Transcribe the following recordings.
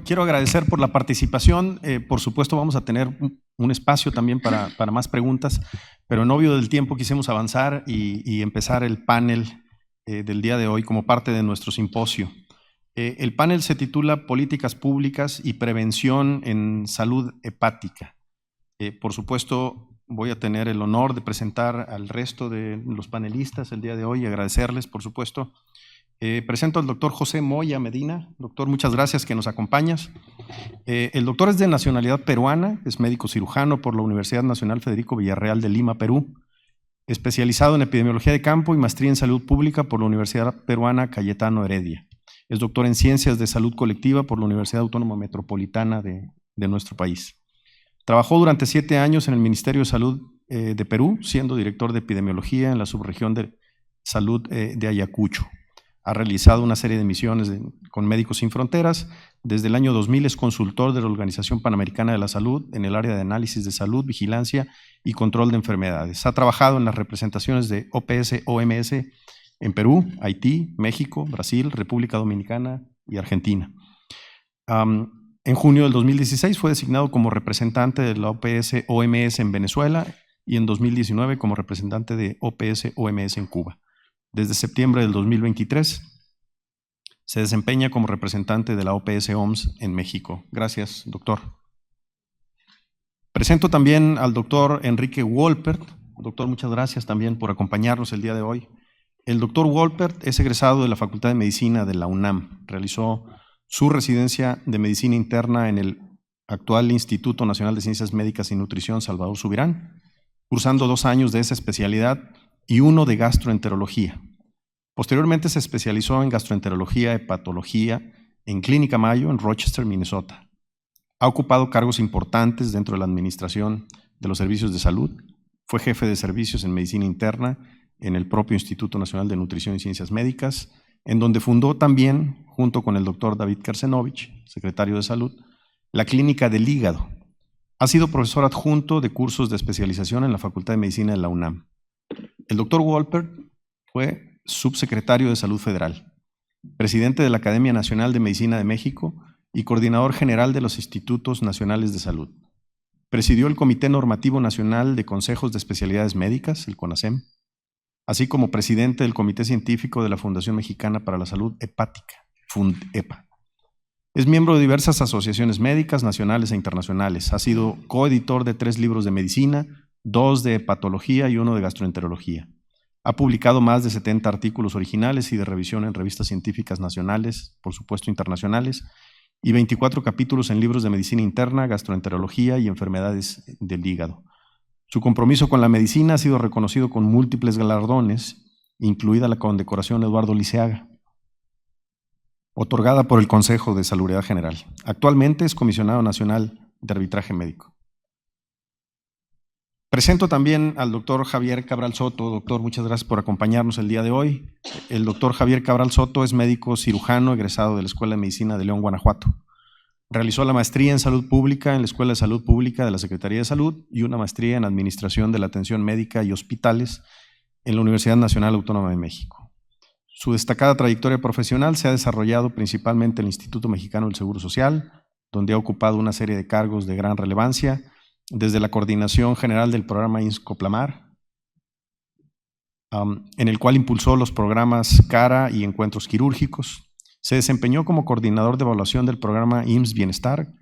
Quiero agradecer por la participación. Por supuesto, vamos a tener un espacio también para más preguntas, pero en obvio del tiempo quisimos avanzar y empezar el panel del día de hoy como parte de nuestro simposio. El panel se titula Políticas Públicas y Prevención en Salud Hepática. Por supuesto, voy a tener el honor de presentar al resto de los panelistas el día de hoy y agradecerles, por supuesto. Presento al doctor José Moya Medina. Doctor, muchas gracias que nos acompañas. El doctor es de nacionalidad peruana, es médico cirujano por la Universidad Nacional Federico Villarreal de Lima, Perú, especializado en epidemiología de campo y maestría en salud pública por la Universidad Peruana Cayetano Heredia. Es doctor en ciencias de salud colectiva por la Universidad Autónoma Metropolitana de nuestro país. Trabajó durante 7 años en el Ministerio de Salud de Perú, siendo director de epidemiología en la subregión de salud de Ayacucho. Ha realizado una serie de misiones con Médicos Sin Fronteras. Desde el año 2000 es consultor de la Organización Panamericana de la Salud en el área de análisis de salud, vigilancia y control de enfermedades. Ha trabajado en las representaciones de OPS-OMS en Perú, Haití, México, Brasil, República Dominicana y Argentina. En junio del 2016 fue designado como representante de la OPS-OMS en Venezuela y en 2019 como representante de OPS-OMS en Cuba. Desde septiembre del 2023 se desempeña como representante de la OPS-OMS en México. Gracias, doctor. Presento también al doctor Enrique Wolpert. Doctor, muchas gracias también por acompañarnos el día de hoy. El doctor Wolpert es egresado de la Facultad de Medicina de la UNAM. Realizó su residencia de Medicina Interna en el actual Instituto Nacional de Ciencias Médicas y Nutrición Salvador Subirán, cursando 2 años de esa especialidad y 1 de gastroenterología. Posteriormente se especializó en gastroenterología, hepatología en Clínica Mayo en Rochester, Minnesota. Ha ocupado cargos importantes dentro de la administración de los servicios de salud. Fue jefe de servicios en medicina interna en el propio Instituto Nacional de Nutrición y Ciencias Médicas, en donde fundó también, junto con el doctor David Kersenovich, secretario de Salud, la Clínica del Hígado. Ha sido profesor adjunto de cursos de especialización en la Facultad de Medicina de la UNAM. El doctor Wolpert fue subsecretario de Salud Federal, presidente de la Academia Nacional de Medicina de México y coordinador general de los Institutos Nacionales de Salud. Presidió el Comité Normativo Nacional de Consejos de Especialidades Médicas, el CONASEM, así como presidente del Comité Científico de la Fundación Mexicana para la Salud Hepática, FUNDEPA. Es miembro de diversas asociaciones médicas nacionales e internacionales. Ha sido coeditor de 3 libros de medicina, 2 de hepatología y 1 de gastroenterología. Ha publicado más de 70 artículos originales y de revisión en revistas científicas nacionales, por supuesto internacionales, y 24 capítulos en libros de medicina interna, gastroenterología y enfermedades del hígado. Su compromiso con la medicina ha sido reconocido con múltiples galardones, incluida la condecoración Eduardo Liceaga, otorgada por el Consejo de Salubridad General. Actualmente es comisionado nacional de arbitraje médico. Presento también al doctor Javier Cabral Soto. Doctor, muchas gracias por acompañarnos el día de hoy. El doctor Javier Cabral Soto es médico cirujano egresado de la Escuela de Medicina de León, Guanajuato. Realizó la maestría en Salud Pública en la Escuela de Salud Pública de la Secretaría de Salud y una maestría en Administración de la Atención Médica y Hospitales en la Universidad Nacional Autónoma de México. Su destacada trayectoria profesional se ha desarrollado principalmente en el Instituto Mexicano del Seguro Social, donde ha ocupado una serie de cargos de gran relevancia, desde la coordinación general del programa IMSS-COPLAMAR, en el cual impulsó los programas CARA y encuentros quirúrgicos. Se desempeñó como coordinador de evaluación del programa IMSS Bienestar,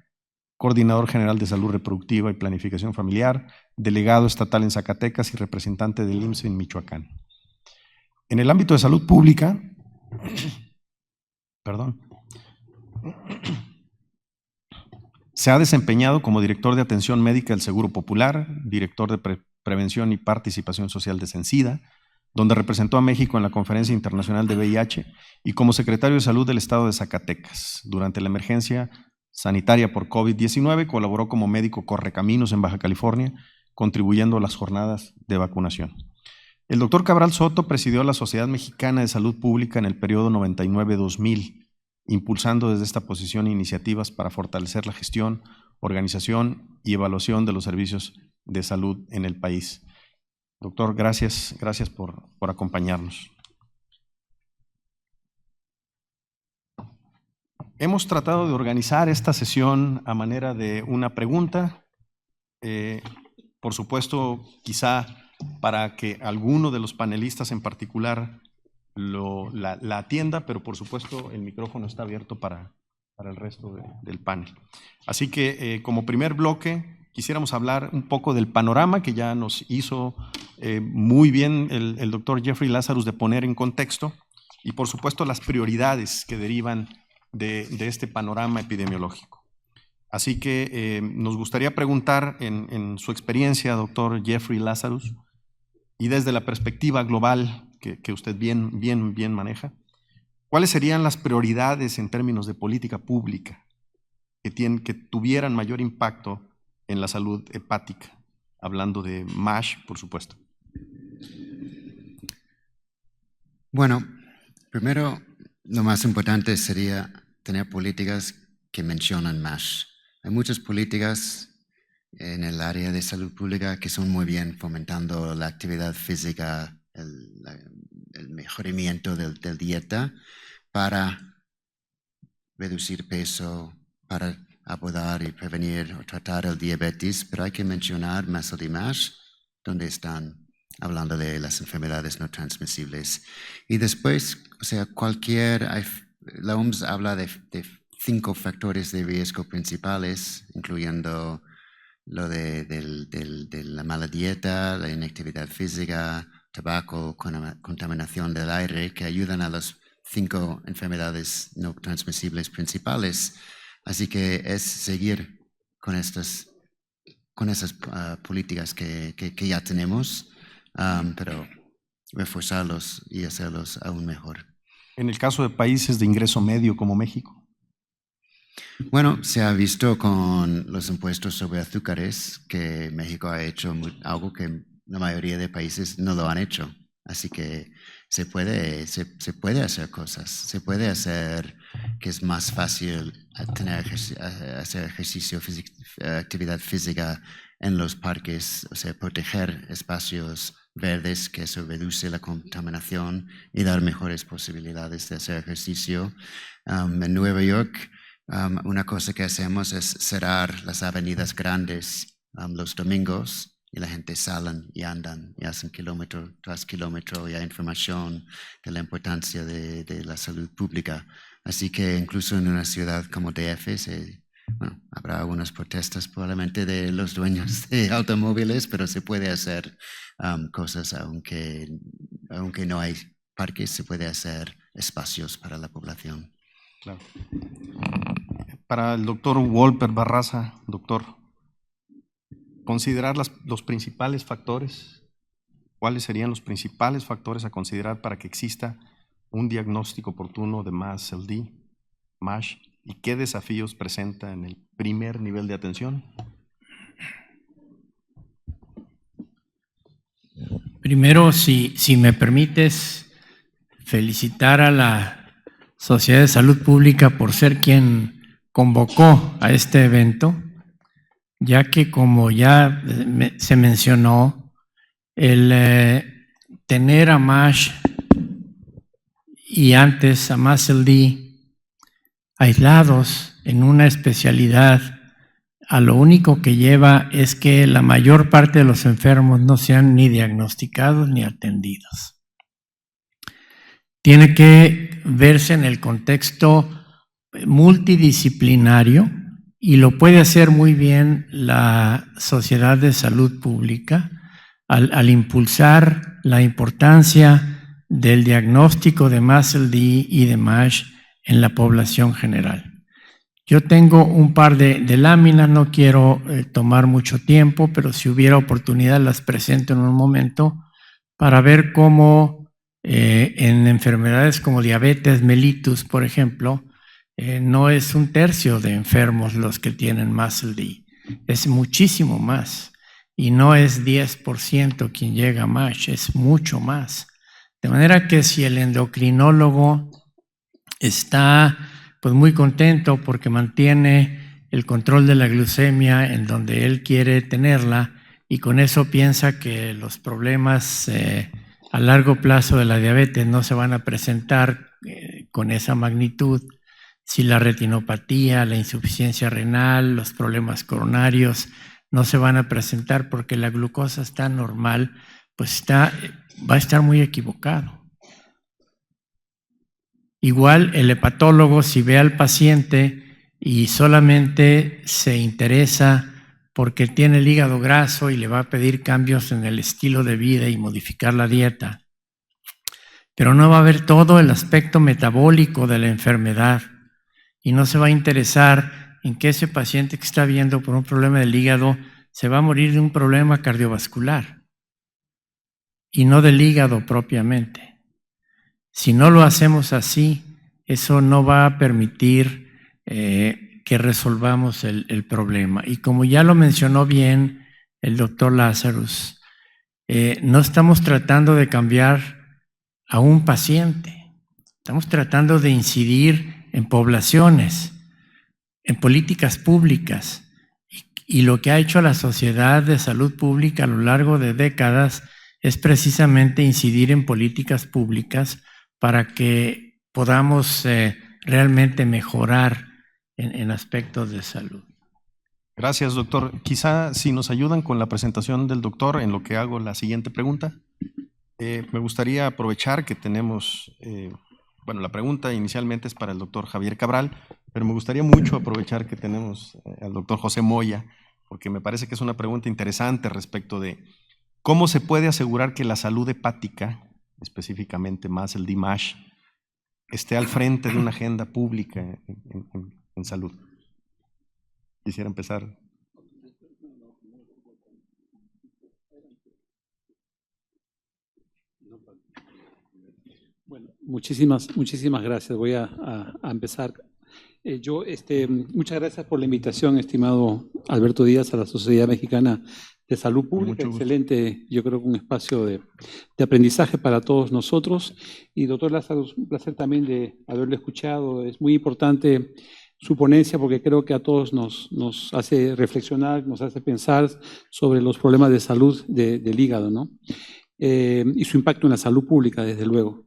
coordinador general de salud reproductiva y planificación familiar, delegado estatal en Zacatecas y representante del IMSS en Michoacán. En el ámbito de salud pública, se ha desempeñado como director de atención médica del Seguro Popular, director de prevención y participación social de CENSIDA, donde representó a México en la Conferencia Internacional de VIH, y como secretario de Salud del Estado de Zacatecas. Durante la emergencia sanitaria por COVID-19 colaboró como médico correcaminos en Baja California, contribuyendo a las jornadas de vacunación. El doctor Cabral Soto presidió la Sociedad Mexicana de Salud Pública en el periodo 99-2000, impulsando desde esta posición iniciativas para fortalecer la gestión, organización y evaluación de los servicios de salud en el país. Doctor, gracias por acompañarnos. Hemos tratado de organizar esta sesión a manera de una pregunta, por supuesto, quizá para que alguno de los panelistas en particular la atienda, pero por supuesto el micrófono está abierto para el resto del panel. Así que como primer bloque quisiéramos hablar un poco del panorama que ya nos hizo muy bien el doctor Jeffrey Lazarus de poner en contexto y por supuesto las prioridades que derivan de este panorama epidemiológico. Así que nos gustaría preguntar en su experiencia, doctor Jeffrey Lazarus, y desde la perspectiva global que usted bien maneja, ¿cuáles serían las prioridades en términos de política pública que tuvieran mayor impacto en la salud hepática? Hablando de MASH, por supuesto. Bueno, primero, lo más importante sería tener políticas que mencionan MASH. Hay muchas políticas en el área de salud pública que son muy bien fomentando la actividad física, el mejoramiento de dieta para reducir peso, para abordar y prevenir o tratar el diabetes, pero hay que mencionar MASLD y MASH, donde están hablando de las enfermedades no transmisibles. Y después, o sea, la OMS habla de 5 factores de riesgo principales, incluyendo lo de la mala dieta, la inactividad física, tabaco, contaminación del aire, que ayudan a las 5 enfermedades no transmisibles principales. Así que es seguir con esas políticas que ya tenemos, pero reforzarlos y hacerlos aún mejor. En el caso de países de ingreso medio como México. Bueno, se ha visto con los impuestos sobre azúcares que México ha hecho algo que la mayoría de países no lo han hecho. Así que se puede hacer cosas. Se puede hacer que es más fácil hacer ejercicio, actividad física en los parques, o sea, proteger espacios verdes, que eso reduce la contaminación y dar mejores posibilidades de hacer ejercicio. En Nueva York, una cosa que hacemos es cerrar las avenidas grandes los domingos y la gente salen y andan y hacen kilómetro tras kilómetro y hay información de la importancia de la salud pública. Así que incluso en una ciudad como DF habrá algunas protestas probablemente de los dueños de automóviles, pero se puede hacer cosas aunque no hay parques, se puede hacer espacios para la población. Claro. Para el doctor Wolpert Barraza, doctor, considerar los principales factores, ¿cuáles serían los principales factores a considerar para que exista un diagnóstico oportuno de MASLD, MASH, y qué desafíos presenta en el primer nivel de atención? Primero, si me permites, felicitar a la Sociedad de Salud Pública por ser quien convocó a este evento, ya que como ya se mencionó, el tener a MASH y antes a MASLD aislados en una especialidad, a lo único que lleva es que la mayor parte de los enfermos no sean ni diagnosticados ni atendidos. Tiene que verse en el contexto multidisciplinario y lo puede hacer muy bien la Sociedad de Salud Pública al impulsar la importancia del diagnóstico de MASLD y de MASH en la población general. Yo tengo un par de láminas, no quiero tomar mucho tiempo, pero si hubiera oportunidad las presento en un momento para ver cómo en enfermedades como diabetes mellitus, por ejemplo, no es 1/3 de enfermos los que tienen MASLD, es muchísimo más. Y no es 10% quien llega a MASH, es mucho más. De manera que si el endocrinólogo está pues muy contento porque mantiene el control de la glucemia en donde él quiere tenerla y con eso piensa que los problemas a largo plazo de la diabetes no se van a presentar con esa magnitud, si la retinopatía, la insuficiencia renal, los problemas coronarios no se van a presentar porque la glucosa está normal, pues va a estar muy equivocado. Igual el hepatólogo, si ve al paciente y solamente se interesa porque tiene el hígado graso y le va a pedir cambios en el estilo de vida y modificar la dieta, pero no va a ver todo el aspecto metabólico de la enfermedad y no se va a interesar en que ese paciente que está viendo por un problema del hígado se va a morir de un problema cardiovascular y no del hígado propiamente. Si no lo hacemos así, eso no va a permitir que resolvamos el problema. Y como ya lo mencionó bien el doctor Lazarus, no estamos tratando de cambiar a un paciente, estamos tratando de incidir en poblaciones, en políticas públicas. Y lo que ha hecho la Sociedad de Salud Pública a lo largo de décadas es precisamente incidir en políticas públicas para que podamos realmente mejorar en aspectos de salud. Gracias, doctor. Quizá si nos ayudan con la presentación del doctor en lo que hago la siguiente pregunta. Me gustaría aprovechar que tenemos, la pregunta inicialmente es para el doctor Javier Cabral, pero me gustaría mucho aprovechar que tenemos al doctor José Moya, porque me parece que es una pregunta interesante respecto de cómo se puede asegurar que la salud hepática, específicamente más el DMASH, esté al frente de una agenda pública en salud. Quisiera empezar. Bueno, muchísimas gracias. Voy a empezar. Muchas gracias por la invitación, estimado Alberto Díaz, a la Sociedad Mexicana de Salud Pública. Excelente, yo creo que un espacio de aprendizaje para todos nosotros. Y doctor Lázaro, un placer también de haberlo escuchado. Es muy importante su ponencia porque creo que a todos nos hace reflexionar, nos hace pensar sobre los problemas de salud del hígado, ¿no? Y su impacto en la salud pública, desde luego.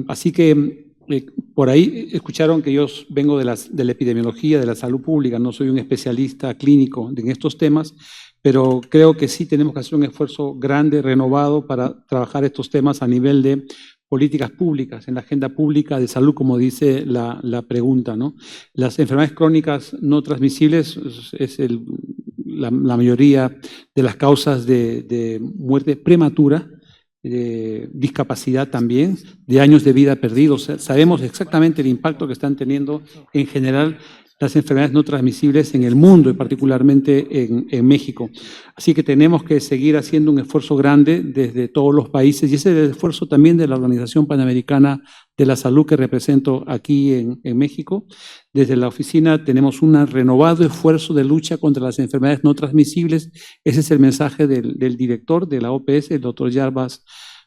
Así que por ahí escucharon que yo vengo de la epidemiología, de la salud pública, no soy un especialista clínico en estos temas, pero creo que sí tenemos que hacer un esfuerzo grande, renovado, para trabajar estos temas a nivel de políticas públicas, en la agenda pública de salud, como dice la pregunta, ¿no? Las enfermedades crónicas no transmisibles es la mayoría de las causas de muerte prematura, de discapacidad también, de años de vida perdidos. Sabemos exactamente el impacto que están teniendo en general las enfermedades no transmisibles en el mundo y particularmente en México. Así que tenemos que seguir haciendo un esfuerzo grande desde todos los países y ese es el esfuerzo también de la Organización Panamericana de la Salud que represento aquí en México. Desde la oficina tenemos un renovado esfuerzo de lucha contra las enfermedades no transmisibles. Ese es el mensaje del director de la OPS, el doctor Jarbas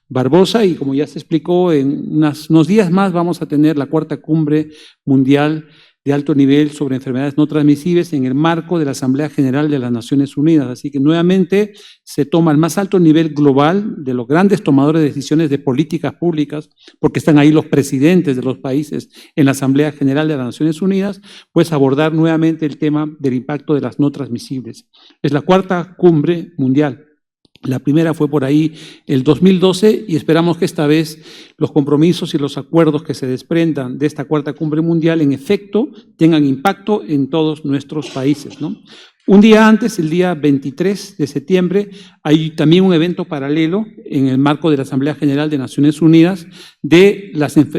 Barbosa, y como ya se explicó, en unos días más vamos a tener la 4ª Cumbre Mundial de Alto Nivel sobre Enfermedades No Transmisibles en el marco de la Asamblea General de las Naciones Unidas. Así que nuevamente se toma el más alto nivel global de los grandes tomadores de decisiones de políticas públicas, porque están ahí los presidentes de los países en la Asamblea General de las Naciones Unidas, pues abordar nuevamente el tema del impacto de las no transmisibles. Es la 4ª Cumbre Mundial. La primera fue por ahí el 2012 y esperamos que esta vez los compromisos y los acuerdos que se desprendan de esta 4ª Cumbre Mundial en efecto tengan impacto en todos nuestros países, ¿no? Un día antes, el día 23 de septiembre, hay también un evento paralelo en el marco de la Asamblea General de Naciones Unidas de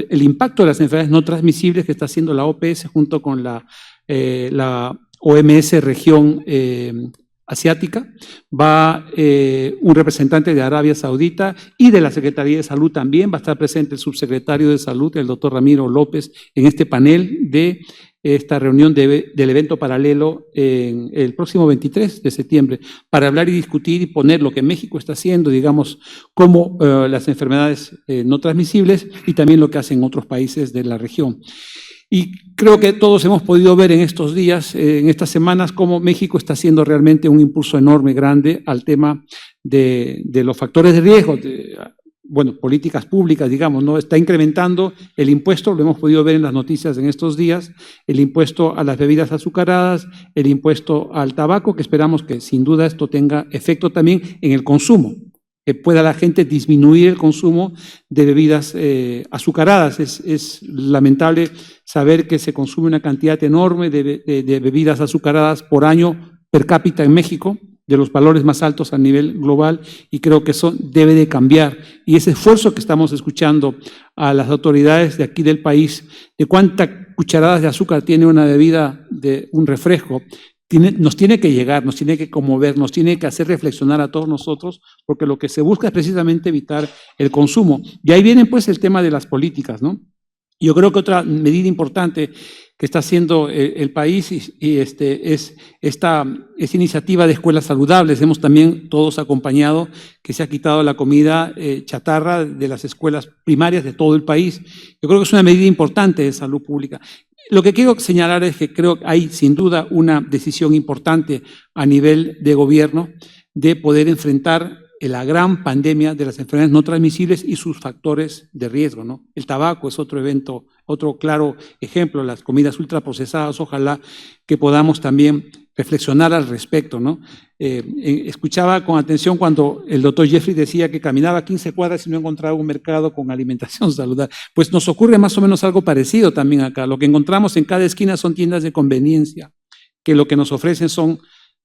el impacto de las enfermedades no transmisibles que está haciendo la OPS junto con la OMS región asiática. Va un representante de Arabia Saudita y de la Secretaría de Salud también. Va a estar presente el subsecretario de Salud, el doctor Ramiro López, en este panel de esta reunión del evento paralelo en el próximo 23 de septiembre para hablar y discutir y poner lo que México está haciendo, digamos, como las enfermedades no transmisibles y también lo que hacen otros países de la región. Y creo que todos hemos podido ver en estos días, en estas semanas, cómo México está haciendo realmente un impulso enorme, grande, al tema de los factores de riesgo. políticas públicas, digamos, ¿no? Está incrementando el impuesto, lo hemos podido ver en las noticias en estos días, el impuesto a las bebidas azucaradas, el impuesto al tabaco, que esperamos que sin duda esto tenga efecto también en el consumo, que pueda la gente disminuir el consumo de bebidas azucaradas. Es lamentable saber que se consume una cantidad enorme de bebidas azucaradas por año per cápita en México, de los valores más altos a nivel global, y creo que eso debe de cambiar. Y ese esfuerzo que estamos escuchando a las autoridades de aquí del país, de cuántas cucharadas de azúcar tiene una bebida, de un refresco, nos tiene que llegar, nos tiene que conmover, nos tiene que hacer reflexionar a todos nosotros, porque lo que se busca es precisamente evitar el consumo. Y ahí viene pues el tema de las políticas, ¿no? Yo creo que otra medida importante que está haciendo el país es esta iniciativa de escuelas saludables. Hemos también todos acompañado que se ha quitado la comida chatarra de las escuelas primarias de todo el país. Yo creo que es una medida importante de salud pública. Lo que quiero señalar es que creo que hay sin duda una decisión importante a nivel de gobierno de poder enfrentar la gran pandemia de las enfermedades no transmisibles y sus factores de riesgo, ¿no? El tabaco es otro evento, otro claro ejemplo, las comidas ultraprocesadas, ojalá que podamos también reflexionar al respecto, ¿no? Escuchaba con atención cuando el doctor Jeffrey decía que caminaba 15 cuadras y no encontraba un mercado con alimentación saludable. Pues nos ocurre más o menos algo parecido también acá. Lo que encontramos en cada esquina son tiendas de conveniencia, que lo que nos ofrecen son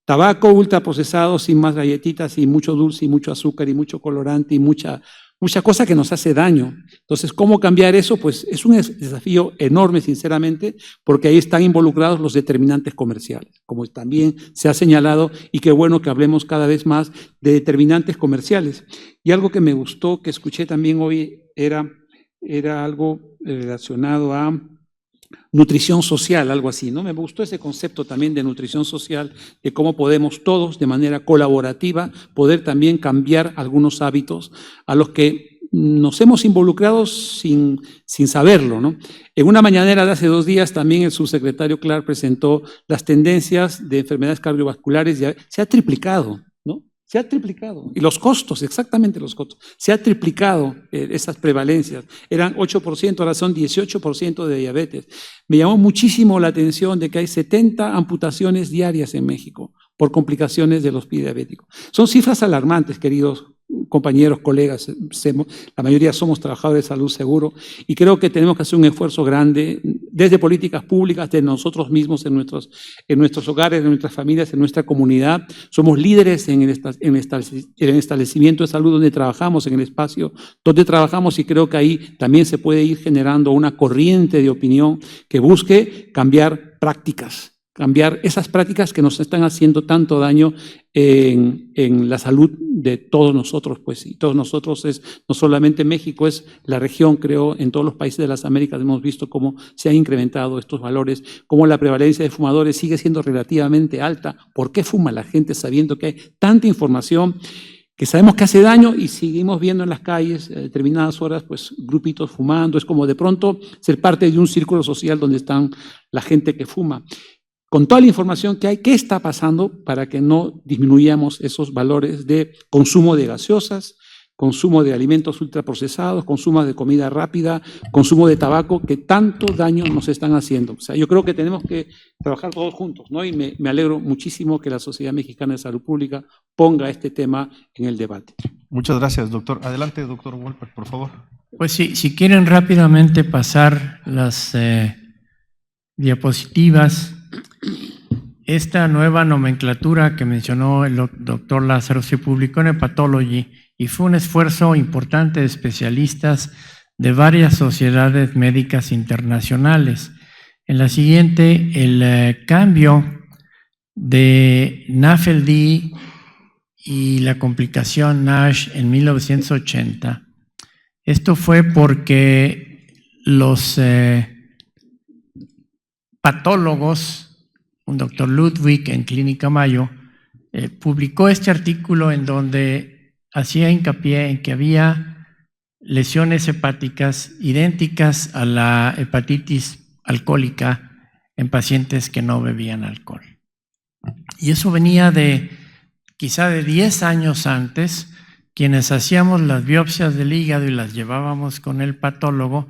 tabaco ultraprocesado, sin más galletitas y mucho dulce y mucho azúcar y mucho colorante y mucha cosa que nos hace daño. Entonces, ¿cómo cambiar eso? Pues es un desafío enorme, sinceramente, porque ahí están involucrados los determinantes comerciales, como también se ha señalado, y qué bueno que hablemos cada vez más de determinantes comerciales. Y algo que me gustó, que escuché también hoy, era algo relacionado a nutrición social, algo así, ¿no? Me gustó ese concepto también de nutrición social, de cómo podemos todos, de manera colaborativa, poder también cambiar algunos hábitos a los que nos hemos involucrado sin saberlo, ¿no? En una mañanera de hace 2 días también el subsecretario Clark presentó las tendencias de enfermedades cardiovasculares, y se ha triplicado, ¿no? Se ha triplicado. Y los costos, exactamente los costos. Se ha triplicado esas prevalencias. Eran 8%, ahora son 18% de diabetes. Me llamó muchísimo la atención de que hay 70 amputaciones diarias en México por complicaciones de los pies diabéticos. Son cifras alarmantes, queridos compañeros, colegas. La mayoría somos trabajadores de salud seguro, y creo que tenemos que hacer un esfuerzo grande desde políticas públicas, de nosotros mismos, en nuestros hogares, en nuestras familias, en nuestra comunidad. Somos líderes en el establecimiento de salud donde trabajamos, en el espacio donde trabajamos, y creo que ahí también se puede ir generando una corriente de opinión que busque cambiar prácticas, cambiar esas prácticas que nos están haciendo tanto daño en la salud de todos nosotros, pues, y todos nosotros es no solamente México, es la región, creo, en todos los países de las Américas hemos visto cómo se han incrementado estos valores, cómo la prevalencia de fumadores sigue siendo relativamente alta. ¿Por qué fuma la gente sabiendo que hay tanta información que sabemos que hace daño, y seguimos viendo en las calles a determinadas horas, pues, grupitos fumando? Es como de pronto ser parte de un círculo social donde están la gente que fuma. Con toda la información que hay, ¿qué está pasando para que no disminuyamos esos valores de consumo de gaseosas, consumo de alimentos ultraprocesados, consumo de comida rápida, consumo de tabaco, que tanto daño nos están haciendo? O sea, yo creo que tenemos que trabajar todos juntos, ¿no? Y me alegro muchísimo que la Sociedad Mexicana de Salud Pública ponga este tema en el debate. Muchas gracias, doctor. Adelante, doctor Wolpert, por favor. Pues sí, si quieren rápidamente pasar las diapositivas. Esta nueva nomenclatura que mencionó el doctor Lázaro se publicó en Hepatology y fue un esfuerzo importante de especialistas de varias sociedades médicas internacionales. En la siguiente, el cambio de NAFLD y la complicación NASH en 1980. Esto fue porque los patólogos, un doctor Ludwig en Clínica Mayo, publicó este artículo en donde hacía hincapié en que había lesiones hepáticas idénticas a la hepatitis alcohólica en pacientes que no bebían alcohol. Y eso venía quizá de 10 años antes quienes hacíamos las biopsias del hígado y las llevábamos con el patólogo,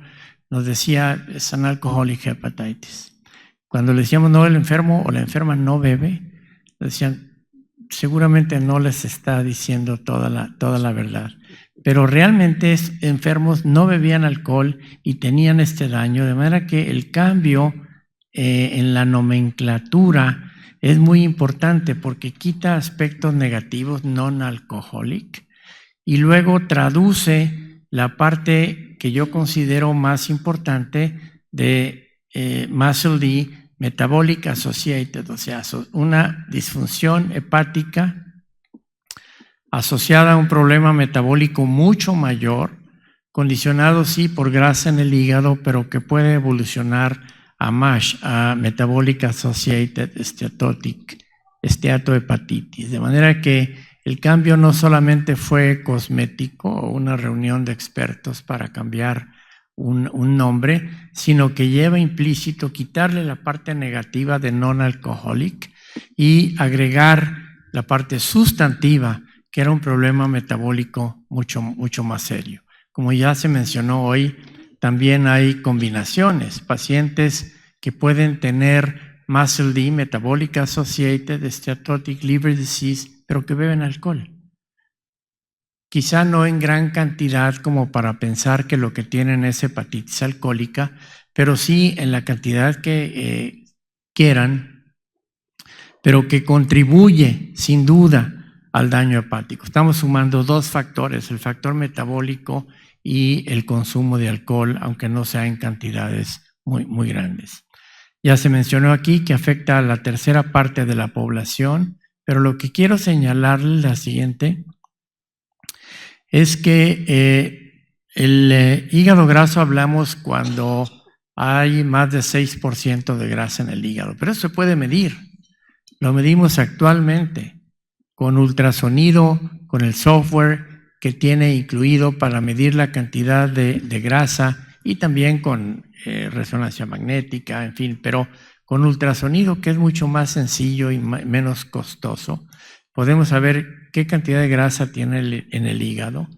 nos decía, es an alcoholic hepatitis. Cuando le decíamos, no, el enfermo o la enferma no bebe, decían, seguramente no les está diciendo toda la verdad. Pero realmente enfermos no bebían alcohol y tenían este daño, de manera que el cambio en la nomenclatura es muy importante porque quita aspectos negativos non-alcoholic y luego traduce la parte que yo considero más importante de MASLD, Metabolic Associated, o sea, una disfunción hepática asociada a un problema metabólico mucho mayor, condicionado sí por grasa en el hígado, pero que puede evolucionar a MASH, a Metabolic Associated Steatohepatitis. De manera que el cambio no solamente fue cosmético o una reunión de expertos para cambiar un nombre, sino que lleva implícito quitarle la parte negativa de non-alcoholic y agregar la parte sustantiva, que era un problema metabólico mucho más serio. Como ya se mencionó hoy, también hay combinaciones, pacientes que pueden tener MASLD, Metabolic Associated Steatotic Liver Disease, pero que beben alcohol. Quizá no en gran cantidad como para pensar que lo que tienen es hepatitis alcohólica, pero sí en la cantidad que quieran, pero que contribuye sin duda al daño hepático. Estamos sumando dos factores, el factor metabólico y el consumo de alcohol, aunque no sea en cantidades muy grandes. Ya se mencionó aquí que afecta a la tercera parte de la población, pero lo que quiero señalarles es la siguiente, es que el hígado graso hablamos cuando hay más de 6% de grasa en el hígado, pero eso se puede medir. Lo medimos actualmente con ultrasonido, con el software que tiene incluido para medir la cantidad de grasa y también con resonancia magnética, en fin, pero con ultrasonido, que es mucho más sencillo y menos costoso, podemos saber qué cantidad de grasa tiene en el hígado.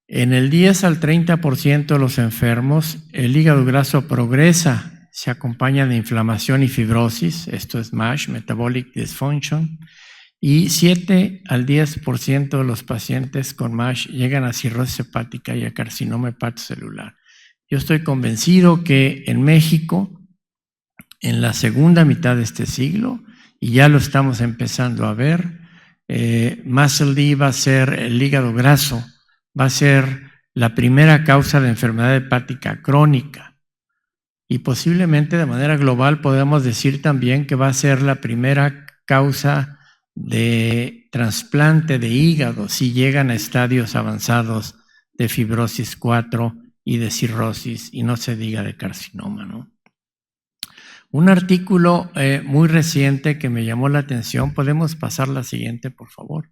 En el 10 al 30% de los enfermos, el hígado graso progresa, se acompaña de inflamación y fibrosis, esto es MASH, Metabolic Dysfunction, y 7 al 10% de los pacientes con MASH llegan a cirrosis hepática y a carcinoma hepatocelular. Yo estoy convencido que en México, en la segunda mitad de este siglo, y ya lo estamos empezando a ver, MASLD va a ser, el hígado graso, va a ser la primera causa de enfermedad hepática crónica. Y posiblemente de manera global podemos decir también que va a ser la primera causa de trasplante de hígado si llegan a estadios avanzados de fibrosis 4 y de cirrosis, y no se diga de carcinoma, ¿no? Un artículo muy reciente que me llamó la atención, podemos pasar la siguiente, por favor.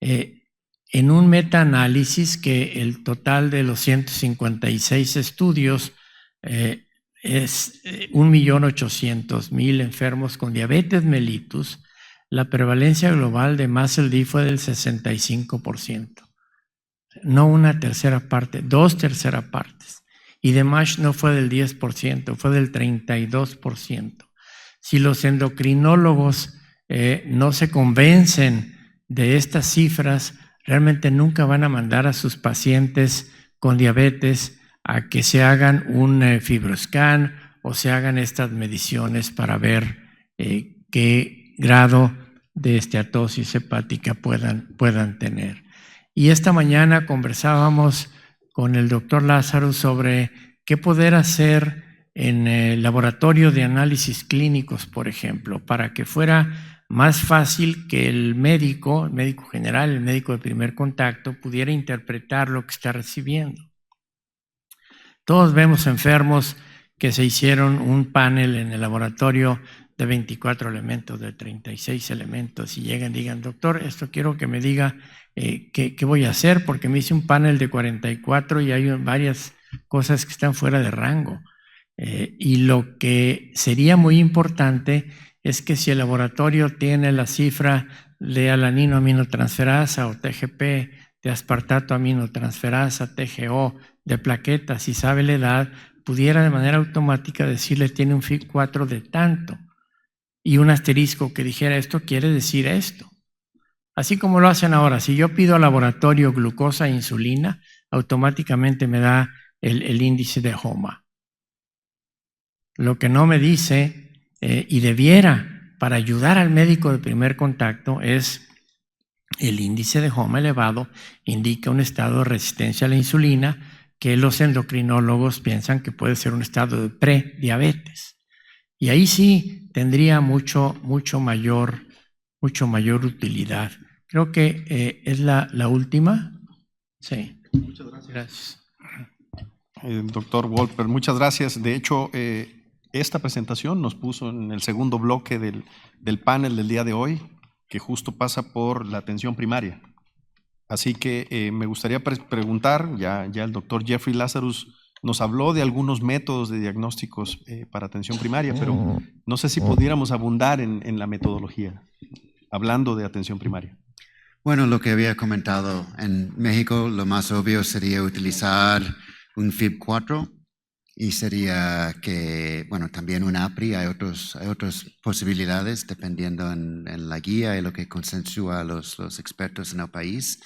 En un metaanálisis que el total de los 156 estudios es 1.800.000 enfermos con diabetes mellitus, la prevalencia global de MASLD fue del 65%. No una tercera parte, 2/3 partes. Y de MASH no fue del 10%, fue del 32%. Si los endocrinólogos no se convencen de estas cifras, realmente nunca van a mandar a sus pacientes con diabetes a que se hagan un fibroscan o se hagan estas mediciones para ver qué grado de esteatosis hepática puedan tener. Y esta mañana conversábamos con el doctor Lázaro sobre qué poder hacer en el laboratorio de análisis clínicos, por ejemplo, para que fuera más fácil que el médico general, el médico de primer contacto, pudiera interpretar lo que está recibiendo. Todos vemos enfermos que se hicieron un panel en el laboratorio de 24 elementos, de 36 elementos, y llegan y digan, doctor, esto quiero que me diga qué voy a hacer, porque me hice un panel de 44 y hay varias cosas que están fuera de rango. Y lo que sería muy importante es que si el laboratorio tiene la cifra de alanino aminotransferasa o TGP de aspartato aminotransferasa, TGO, de plaquetas, si sabe la edad, pudiera de manera automática decirle tiene un FIB4 de tanto y un asterisco que dijera esto quiere decir esto. Así como lo hacen ahora, si yo pido al laboratorio glucosa e insulina, automáticamente me da el índice de HOMA. Lo que no me dice, y debiera, para ayudar al médico de primer contacto, es el índice de HOMA elevado, indica un estado de resistencia a la insulina que los endocrinólogos piensan que puede ser un estado de prediabetes. Y ahí sí tendría mucho mayor utilidad. Creo que es la última. Sí. Muchas gracias. Doctor Wolpert, muchas gracias. De hecho, esta presentación nos puso en el segundo bloque del panel del día de hoy, que justo pasa por la atención primaria. Así que me gustaría preguntar, ya el doctor Jeffrey Lazarus nos habló de algunos métodos de diagnósticos para atención primaria, pero no sé si pudiéramos abundar en la metodología, hablando de atención primaria. Bueno, lo que había comentado, en México lo más obvio sería utilizar un FIB4 y sería que, bueno, también un APRI, hay otras posibilidades dependiendo en la guía y lo que consensúa los expertos en el país.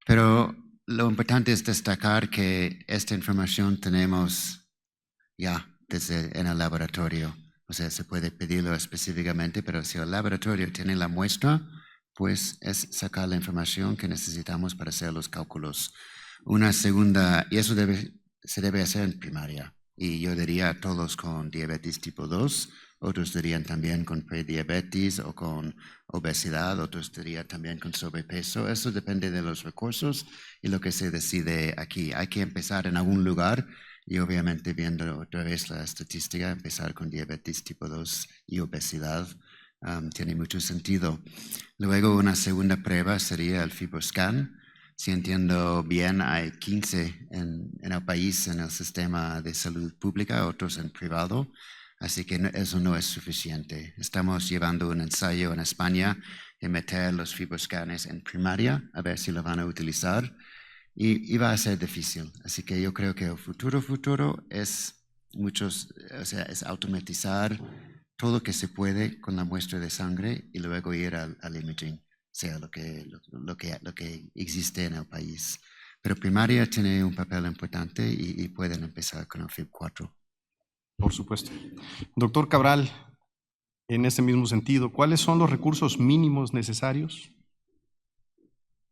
Pero lo importante es destacar que esta información tenemos ya en el laboratorio. O sea, se puede pedirlo específicamente, pero si el laboratorio tiene la muestra, pues es sacar la información que necesitamos para hacer los cálculos. Una segunda, y eso se debe hacer en primaria. Y yo diría a todos con diabetes tipo 2, otros dirían también con prediabetes o con obesidad, otros dirían también con sobrepeso. Eso depende de los recursos y lo que se decide aquí. Hay que empezar en algún lugar y obviamente viendo otra vez la estadística, empezar con diabetes tipo 2 y obesidad tiene mucho sentido. Luego una segunda prueba sería el FibroScan. Si entiendo bien, hay 15 en el país en el sistema de salud pública, otros en privado. Así que eso no es suficiente. Estamos llevando un ensayo en España de meter los fibroscanes en primaria, a ver si lo van a utilizar, y va a ser difícil. Así que yo creo que el futuro es es automatizar todo lo que se puede con la muestra de sangre y luego ir al imaging, sea lo que existe en el país. Pero primaria tiene un papel importante y pueden empezar con el FIB4. Por supuesto. Doctor Cabral, en ese mismo sentido, ¿cuáles son los recursos mínimos necesarios?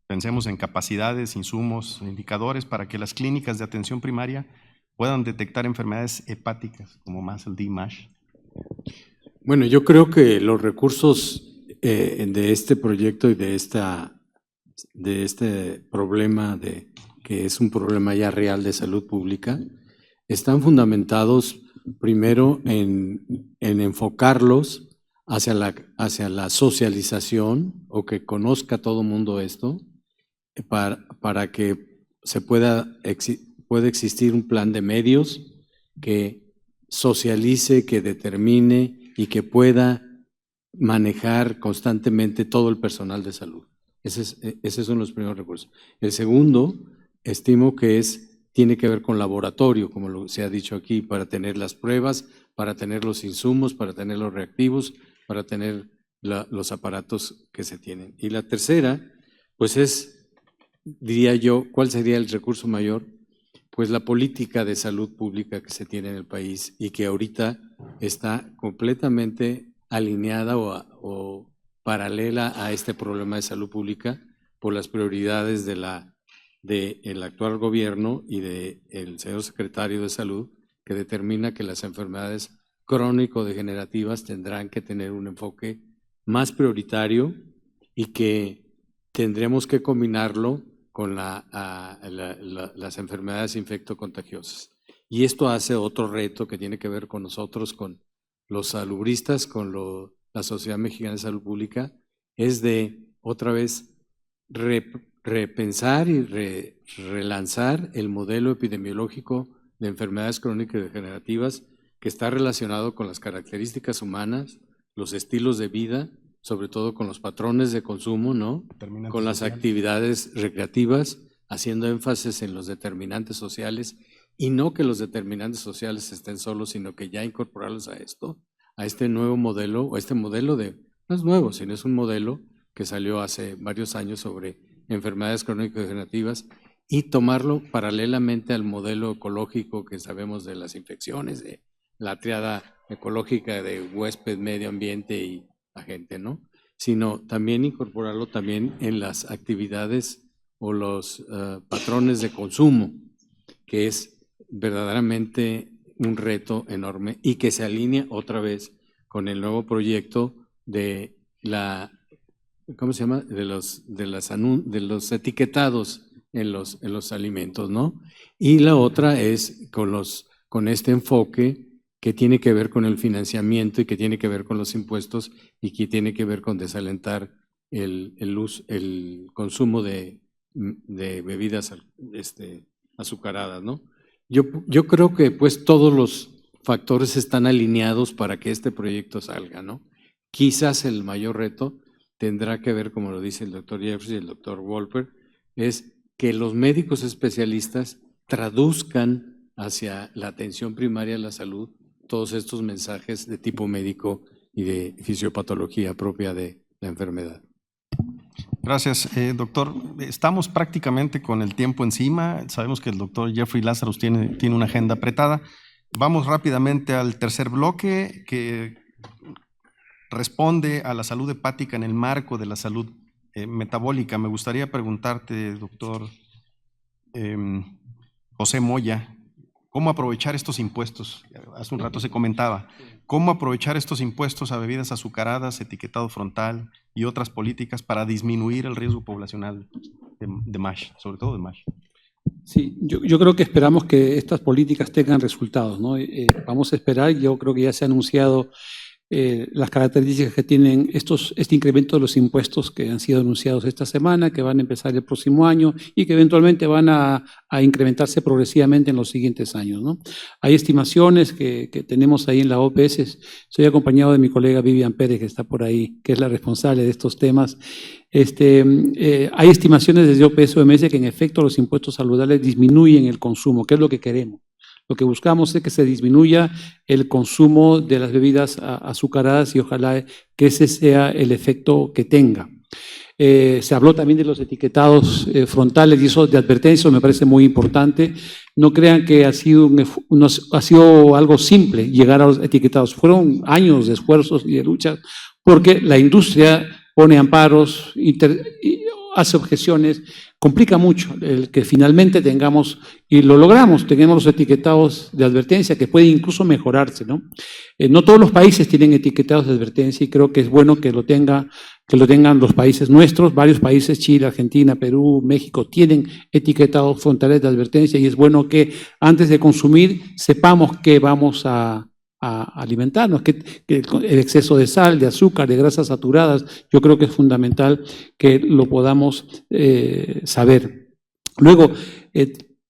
Pensemos en capacidades, insumos, indicadores para que las clínicas de atención primaria puedan detectar enfermedades hepáticas como MASH. Bueno, yo creo que los recursos de este proyecto y de este problema, que es un problema ya real de salud pública, están fundamentados primero en enfocarlos hacia la socialización o que conozca todo el mundo esto, para que pueda existir un plan de medios que socialice, que determine y que pueda manejar constantemente todo el personal de salud. Esos son los primeros recursos. El segundo, estimo que tiene que ver con laboratorio, como se ha dicho aquí, para tener las pruebas, para tener los insumos, para tener los reactivos, para tener los aparatos que se tienen. Y la tercera, pues diría yo, ¿cuál sería el recurso mayor? Pues la política de salud pública que se tiene en el país y que ahorita está completamente alineada o paralela a este problema de salud pública por las prioridades del actual gobierno y del señor secretario de Salud, que determina que las enfermedades crónico-degenerativas tendrán que tener un enfoque más prioritario y que tendremos que combinarlo con las enfermedades infectocontagiosas. Y esto hace otro reto que tiene que ver con nosotros, con los salubristas, con la Sociedad Mexicana de Salud Pública, es de otra vez repensar y relanzar el modelo epidemiológico de enfermedades crónicas y degenerativas que está relacionado con las características humanas, los estilos de vida, sobre todo con los patrones de consumo, ¿no? Con las actividades recreativas, haciendo énfasis en los determinantes sociales, y no que los determinantes sociales estén solos, sino que ya incorporarlos a esto, a este nuevo modelo, o este modelo no es nuevo, sino es un modelo que salió hace varios años sobre enfermedades crónico-degenerativas, y tomarlo paralelamente al modelo ecológico que sabemos de las infecciones, de la triada ecológica de huésped, medio ambiente y agente, ¿no? Sino también incorporarlo también en las actividades o los patrones de consumo, que es verdaderamente un reto enorme y que se alinea otra vez con el nuevo proyecto de la, ¿cómo se llama? De los etiquetados en los alimentos, ¿no? Y la otra es con este enfoque que tiene que ver con el financiamiento y que tiene que ver con los impuestos y que tiene que ver con desalentar el consumo de bebidas azucaradas, ¿no? Yo creo que pues todos los factores están alineados para que este proyecto salga, ¿no? Quizás el mayor reto tendrá que ver, como lo dice el doctor Jeffries y el doctor Wolpert, es que los médicos especialistas traduzcan hacia la atención primaria de la salud todos estos mensajes de tipo médico y de fisiopatología propia de la enfermedad. Gracias, doctor. Estamos prácticamente con el tiempo encima. Sabemos que el doctor Jeffrey Lazarus tiene una agenda apretada. Vamos rápidamente al tercer bloque, que responde a la salud hepática en el marco de la salud metabólica. Me gustaría preguntarte, doctor José Moya, ¿cómo aprovechar estos impuestos? Hace un rato se comentaba, ¿cómo aprovechar estos impuestos a bebidas azucaradas, etiquetado frontal y otras políticas para disminuir el riesgo poblacional de MASH, sobre todo de MASH? Sí, yo creo que esperamos que estas políticas tengan resultados, ¿no? Vamos a esperar, yo creo que ya se ha anunciado las características que tienen este incremento de los impuestos que han sido anunciados esta semana, que van a empezar el próximo año y que eventualmente van a incrementarse progresivamente en los siguientes años, ¿no? Hay estimaciones que tenemos ahí en la OPS. Soy acompañado de mi colega Vivian Pérez, que está por ahí, que es la responsable de estos temas. Hay estimaciones desde OPS-OMS que en efecto los impuestos saludables disminuyen el consumo, que es lo que queremos. Lo que buscamos es que se disminuya el consumo de las bebidas azucaradas y ojalá que ese sea el efecto que tenga. Se habló también de los etiquetados frontales y eso de advertencia me parece muy importante. No crean que ha sido algo simple llegar a los etiquetados. Fueron años de esfuerzos y de luchas porque la industria pone amparos, hace objeciones, complica mucho el que finalmente tengamos, y lo logramos, tenemos los etiquetados de advertencia que pueden incluso mejorarse, ¿no? No todos los países tienen etiquetados de advertencia y creo que es bueno que lo tengan los países nuestros. Varios países, Chile, Argentina, Perú, México, tienen etiquetados frontales de advertencia y es bueno que antes de consumir sepamos que vamos a alimentarnos, que el exceso de sal, de azúcar, de grasas saturadas, yo creo que es fundamental que lo podamos saber. Luego,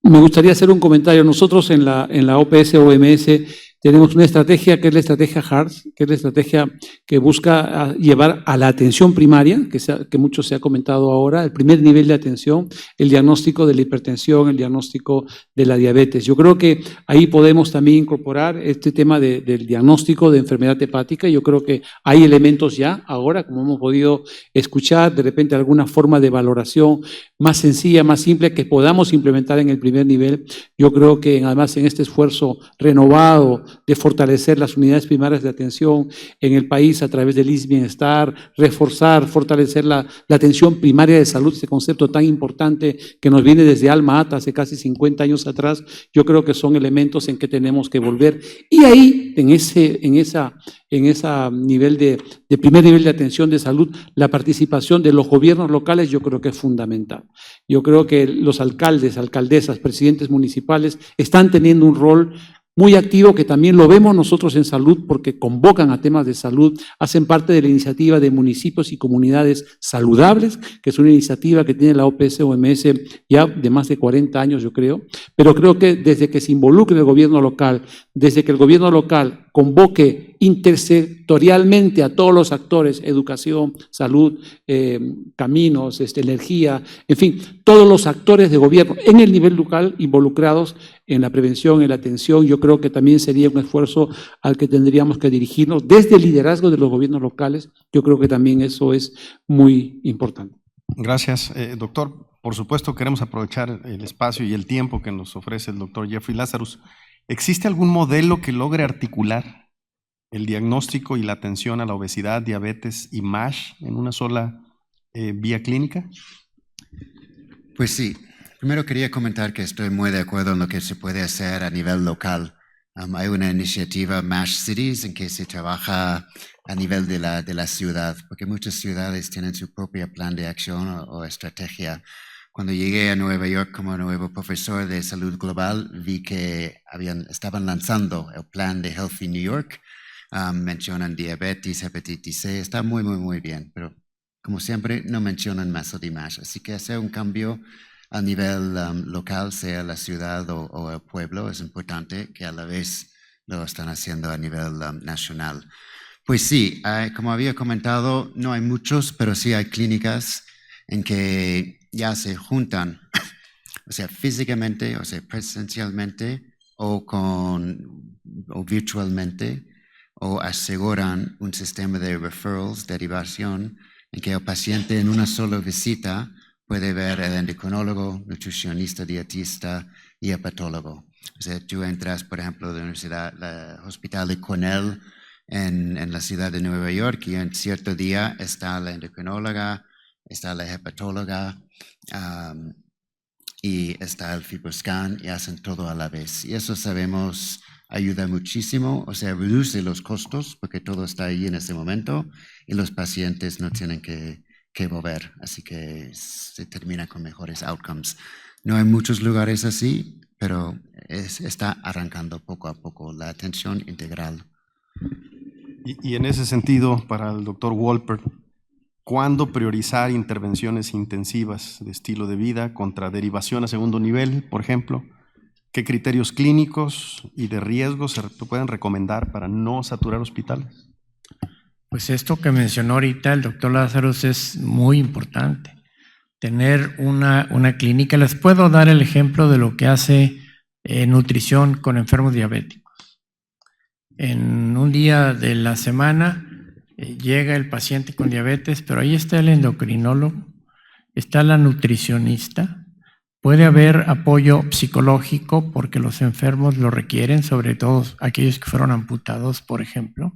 me gustaría hacer un comentario. Nosotros en la OPS-OMS tenemos una estrategia que es la estrategia HEART, que es la estrategia que busca llevar a la atención primaria, que mucho se ha comentado ahora, el primer nivel de atención, el diagnóstico de la hipertensión, el diagnóstico de la diabetes. Yo creo que ahí podemos también incorporar este tema del diagnóstico de enfermedad hepática. Yo creo que hay elementos ya ahora, como hemos podido escuchar, de repente alguna forma de valoración más sencilla, más simple, que podamos implementar en el primer nivel. Yo creo que además en este esfuerzo renovado de fortalecer las unidades primarias de atención en el país a través del ISS Bienestar, reforzar, fortalecer la atención primaria de salud, este concepto tan importante que nos viene desde Alma Ata hace casi 50 años atrás, yo creo que son elementos en que tenemos que volver. Y ahí, en ese nivel de primer nivel de atención de salud, la participación de los gobiernos locales yo creo que es fundamental. Yo creo que los alcaldes, alcaldesas, presidentes municipales están teniendo un rol muy activo que también lo vemos nosotros en salud porque convocan a temas de salud, hacen parte de la iniciativa de municipios y comunidades saludables, que es una iniciativa que tiene la OPS-OMS ya de más de 40 años, yo creo, pero creo que desde que se involucre el gobierno local, desde que el gobierno local convoque intersectorialmente a todos los actores, educación, salud, caminos, energía, en fin, todos los actores de gobierno en el nivel local involucrados en la prevención, en la atención. Yo creo que también sería un esfuerzo al que tendríamos que dirigirnos desde el liderazgo de los gobiernos locales. Yo creo que también eso es muy importante. Gracias, doctor. Por supuesto, queremos aprovechar el espacio y el tiempo que nos ofrece el doctor Jeffrey Lazarus. ¿Existe algún modelo que logre articular el diagnóstico y la atención a la obesidad, diabetes y MASH en una sola vía clínica? Pues sí. Primero quería comentar que estoy muy de acuerdo en lo que se puede hacer a nivel local. Hay una iniciativa MASH Cities en que se trabaja a nivel de la ciudad, porque muchas ciudades tienen su propio plan de acción o estrategia. Cuando llegué a Nueva York como nuevo profesor de salud global, vi que estaban lanzando el plan de Healthy New York. Mencionan diabetes, hepatitis C, está muy, muy, muy bien, pero como siempre no mencionan muscle y MASH. Así que hacer un cambio a nivel local, sea la ciudad o el pueblo, es importante, que a la vez lo están haciendo a nivel nacional. Pues sí, como había comentado, no hay muchos, pero sí hay clínicas en que ya se juntan, o sea, físicamente, o sea, presencialmente, o virtualmente, o aseguran un sistema de referrals, derivación, en que el paciente en una sola visita puede ver el endocrinólogo, nutricionista, dietista y hepatólogo. O sea, tú entras, por ejemplo, de el hospital de Cornell en la ciudad de Nueva York y en cierto día está la endocrinóloga, está la hepatóloga y está el FibroScan y hacen todo a la vez. Y eso sabemos ayuda muchísimo, o sea, reduce los costos porque todo está ahí en ese momento y los pacientes no tienen que mover, así que se termina con mejores outcomes. No hay muchos lugares así, pero está arrancando poco a poco la atención integral. Y en ese sentido, para el doctor Wolpert, ¿cuándo priorizar intervenciones intensivas de estilo de vida contra derivación a segundo nivel, por ejemplo? ¿Qué criterios clínicos y de riesgo se pueden recomendar para no saturar hospitales? Pues esto que mencionó ahorita el doctor Lazarus es muy importante. Tener una clínica. Les puedo dar el ejemplo de lo que hace nutrición con enfermos diabéticos. En un día de la semana llega el paciente con diabetes, pero ahí está el endocrinólogo, está la nutricionista. Puede haber apoyo psicológico porque los enfermos lo requieren, sobre todo aquellos que fueron amputados, por ejemplo.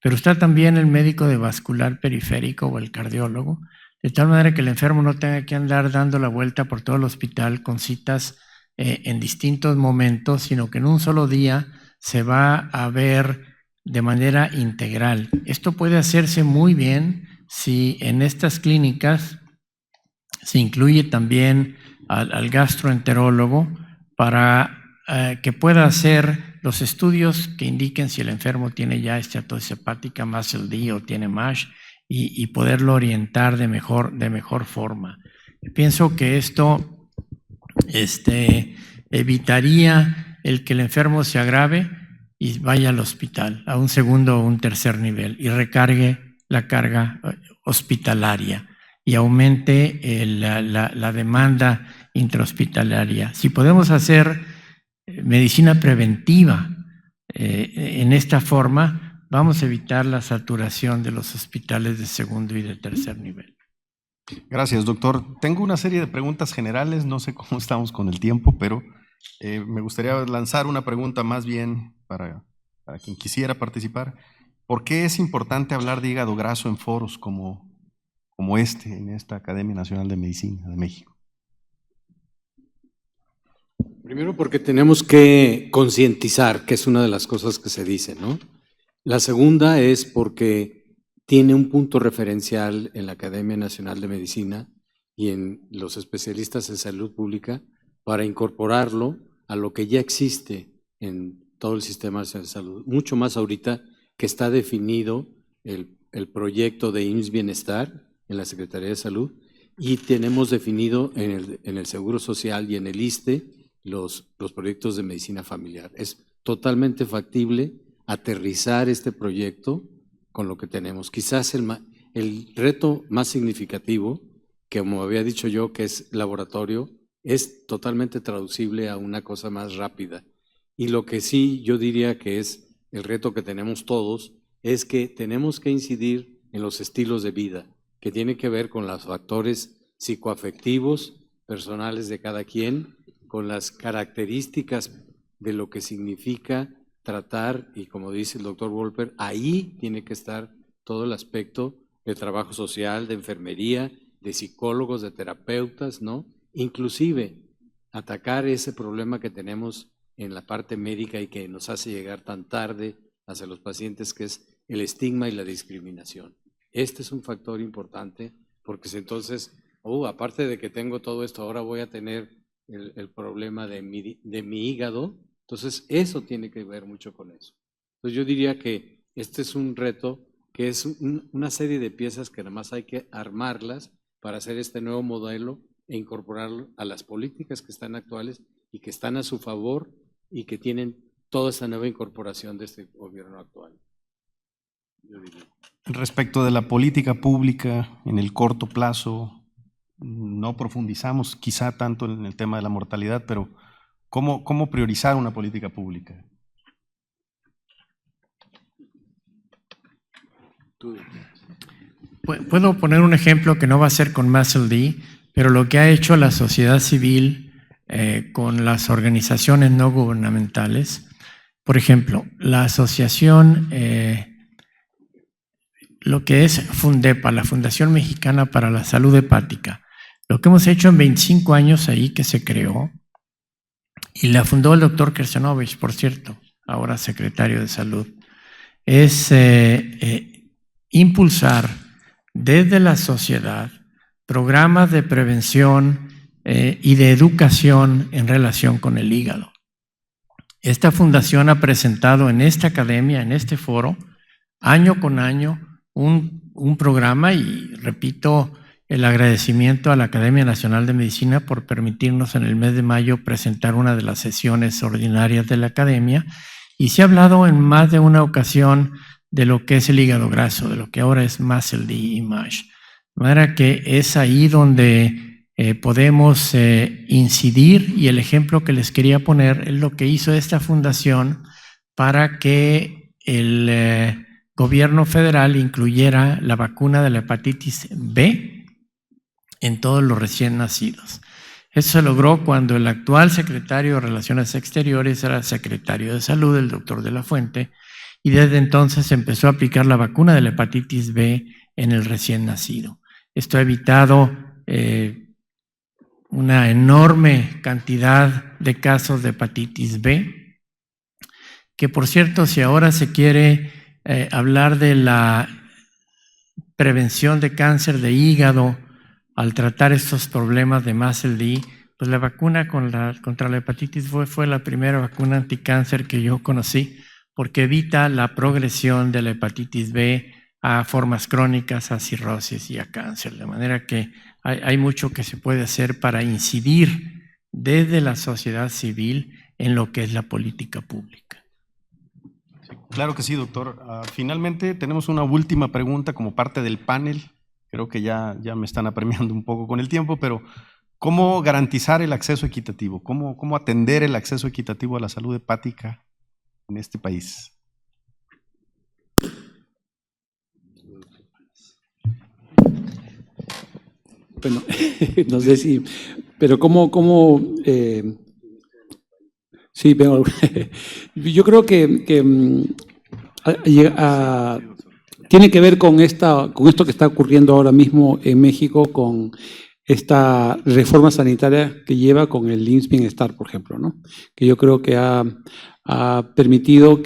Pero está también el médico de vascular periférico o el cardiólogo, de tal manera que el enfermo no tenga que andar dando la vuelta por todo el hospital con citas en distintos momentos, sino que en un solo día se va a ver de manera integral. Esto puede hacerse muy bien si en estas clínicas se incluye también al gastroenterólogo para que pueda hacer los estudios que indiquen si el enfermo tiene ya esteatosis hepática, MASLD o tiene MASH y poderlo orientar de mejor forma. Pienso que esto evitaría el que el enfermo se agrave y vaya al hospital, a un segundo o un tercer nivel y recargue la carga hospitalaria y aumente la demanda intrahospitalaria. Si podemos hacer medicina preventiva en esta forma, vamos a evitar la saturación de los hospitales de segundo y de tercer nivel. Gracias, doctor. Tengo una serie de preguntas generales, no sé cómo estamos con el tiempo, pero me gustaría lanzar una pregunta más bien para quien quisiera participar. ¿Por qué es importante hablar de hígado graso en foros como en esta Academia Nacional de Medicina de México? Primero porque tenemos que concientizar, que es una de las cosas que se dice, ¿no? La segunda es porque tiene un punto referencial en la Academia Nacional de Medicina y en los especialistas en salud pública para incorporarlo a lo que ya existe en todo el sistema de salud. Mucho más ahorita que está definido el proyecto de IMSS Bienestar en la Secretaría de Salud y tenemos definido en el Seguro Social y en el ISSSTE los proyectos de medicina familiar. Es totalmente factible aterrizar este proyecto con lo que tenemos. Quizás el reto más significativo, que como había dicho yo, que es laboratorio, es totalmente traducible a una cosa más rápida. Y lo que sí yo diría que es el reto que tenemos todos, es que tenemos que incidir en los estilos de vida, que tiene que ver con los factores psicoafectivos, personales de cada quien, con las características de lo que significa tratar, y como dice el doctor Wolpert, ahí tiene que estar todo el aspecto de trabajo social, de enfermería, de psicólogos, de terapeutas, ¿no? Inclusive atacar ese problema que tenemos en la parte médica y que nos hace llegar tan tarde hacia los pacientes, que es el estigma y la discriminación. Este es un factor importante, porque si entonces, aparte de que tengo todo esto, ahora voy a tener el problema de mi hígado, entonces eso tiene que ver mucho con eso. Entonces yo diría que este es un reto que es una serie de piezas que nada más hay que armarlas para hacer este nuevo modelo e incorporarlo a las políticas que están actuales y que están a su favor y que tienen toda esta nueva incorporación de este gobierno actual. Yo diría. Respecto de la política pública en el corto plazo, no profundizamos quizá tanto en el tema de la mortalidad, pero ¿cómo priorizar una política pública? Puedo poner un ejemplo que no va a ser con MASLD, pero lo que ha hecho la sociedad civil con las organizaciones no gubernamentales. Por ejemplo, la asociación, lo que es Fundepa, la Fundación Mexicana para la Salud Hepática, lo que hemos hecho en 25 años ahí que se creó, y la fundó el doctor Kersenovich, por cierto, ahora secretario de Salud, es impulsar desde la sociedad programas de prevención y de educación en relación con el hígado. Esta fundación ha presentado en esta academia, en este foro, año con año, un programa, y repito el agradecimiento a la Academia Nacional de Medicina por permitirnos en el mes de mayo presentar una de las sesiones ordinarias de la academia, y se ha hablado en más de una ocasión de lo que es el hígado graso, de lo que ahora es MASLD y MASH. De manera que es ahí donde podemos incidir, y el ejemplo que les quería poner es lo que hizo esta fundación para que el gobierno federal incluyera la vacuna de la hepatitis B en todos los recién nacidos. Eso se logró cuando el actual secretario de Relaciones Exteriores era secretario de Salud, el doctor de la Fuente, y desde entonces se empezó a aplicar la vacuna de la hepatitis B en el recién nacido. Esto ha evitado una enorme cantidad de casos de hepatitis B, que por cierto, si ahora se quiere hablar de la prevención de cáncer de hígado al tratar estos problemas de MASLD, pues la vacuna contra la hepatitis B fue la primera vacuna anticáncer que yo conocí, porque evita la progresión de la hepatitis B a formas crónicas, a cirrosis y a cáncer. De manera que hay mucho que se puede hacer para incidir desde la sociedad civil en lo que es la política pública. Claro que sí, doctor. Finalmente tenemos una última pregunta como parte del panel. Creo que ya me están apremiando un poco con el tiempo, pero ¿cómo garantizar el acceso equitativo? ¿Cómo atender el acceso equitativo a la salud hepática en este país? Bueno, no sé si, pero sí, pero yo creo que tiene que ver con esto que está ocurriendo ahora mismo en México, con esta reforma sanitaria que lleva con el IMSS Bienestar, por ejemplo, ¿no? Que yo creo que ha permitido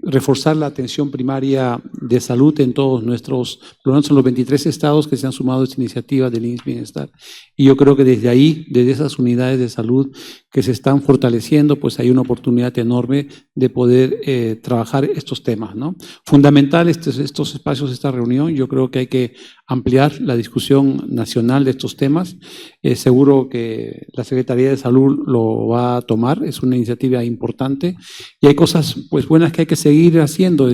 reforzar la atención primaria de salud en todos nuestros, por lo menos en los 23 estados que se han sumado a esta iniciativa del IMSS Bienestar. Y yo creo que desde ahí, desde esas unidades de salud, que se están fortaleciendo, pues hay una oportunidad enorme de poder trabajar estos temas, ¿no? Fundamental estos espacios, esta reunión, yo creo que hay que ampliar la discusión nacional de estos temas. Seguro que la Secretaría de Salud lo va a tomar, es una iniciativa importante y hay cosas pues buenas que hay que seguir haciendo.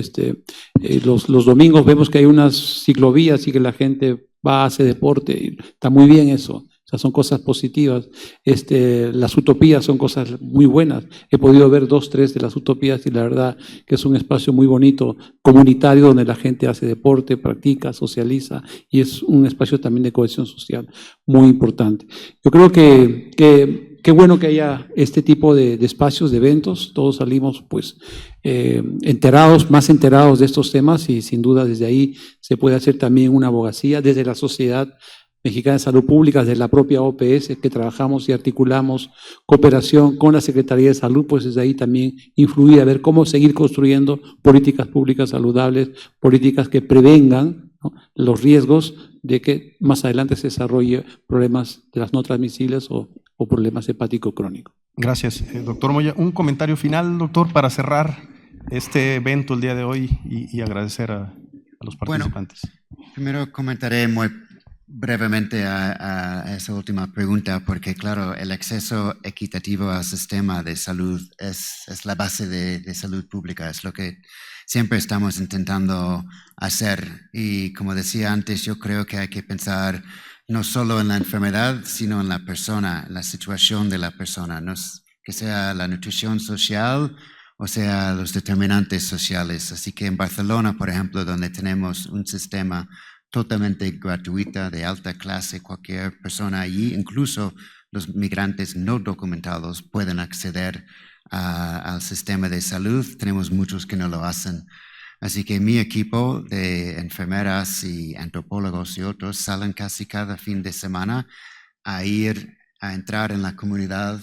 Los domingos vemos que hay unas ciclovías y que la gente va, hace deporte, y está muy bien eso. O sea, son cosas positivas. Las utopías son cosas muy buenas. He podido ver 2, 3 de las utopías y la verdad que es un espacio muy bonito, comunitario, donde la gente hace deporte, practica, socializa y es un espacio también de cohesión social muy importante. Yo creo que qué bueno que haya este tipo de espacios, de eventos. Todos salimos pues más enterados de estos temas y sin duda desde ahí se puede hacer también una abogacía desde la Sociedad Mexicana de Salud Pública, de la propia OPS, que trabajamos y articulamos cooperación con la Secretaría de Salud, pues desde ahí también influir a ver cómo seguir construyendo políticas públicas saludables, políticas que prevengan, ¿no?, los riesgos de que más adelante se desarrolle problemas de las no transmisibles o problemas hepáticos crónicos. Gracias, doctor Moya. Un comentario final, doctor, para cerrar este evento el día de hoy y agradecer a los participantes. Bueno, primero comentaré muy brevemente a esa última pregunta, porque claro, el acceso equitativo al sistema de salud es la base de salud pública, es lo que siempre estamos intentando hacer. Y como decía antes, yo creo que hay que pensar no solo en la enfermedad, sino en la persona, en la situación de la persona, no es que sea la nutrición social o sea los determinantes sociales. Así que en Barcelona, por ejemplo, donde tenemos un sistema totalmente gratuita, de alta clase, cualquier persona allí, incluso los migrantes no documentados, pueden acceder al sistema de salud. Tenemos muchos que no lo hacen. Así que mi equipo de enfermeras y antropólogos y otros salen casi cada fin de semana a entrar en la comunidad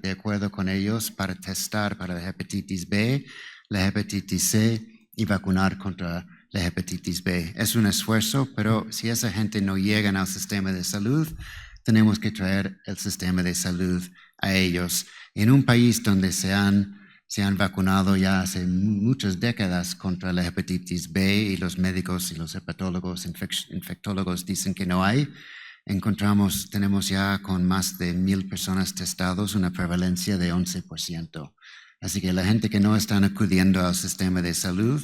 de acuerdo con ellos para testar para la hepatitis B, la hepatitis C y vacunar contra la hepatitis B. Es un esfuerzo, pero si esa gente no llega al sistema de salud, tenemos que traer el sistema de salud a ellos. En un país donde se han vacunado ya hace muchas décadas contra la hepatitis B y los médicos y los hepatólogos, infectólogos dicen que no hay, tenemos ya con más de 1,000 personas testados una prevalencia de 11%. Así que la gente que no están acudiendo al sistema de salud,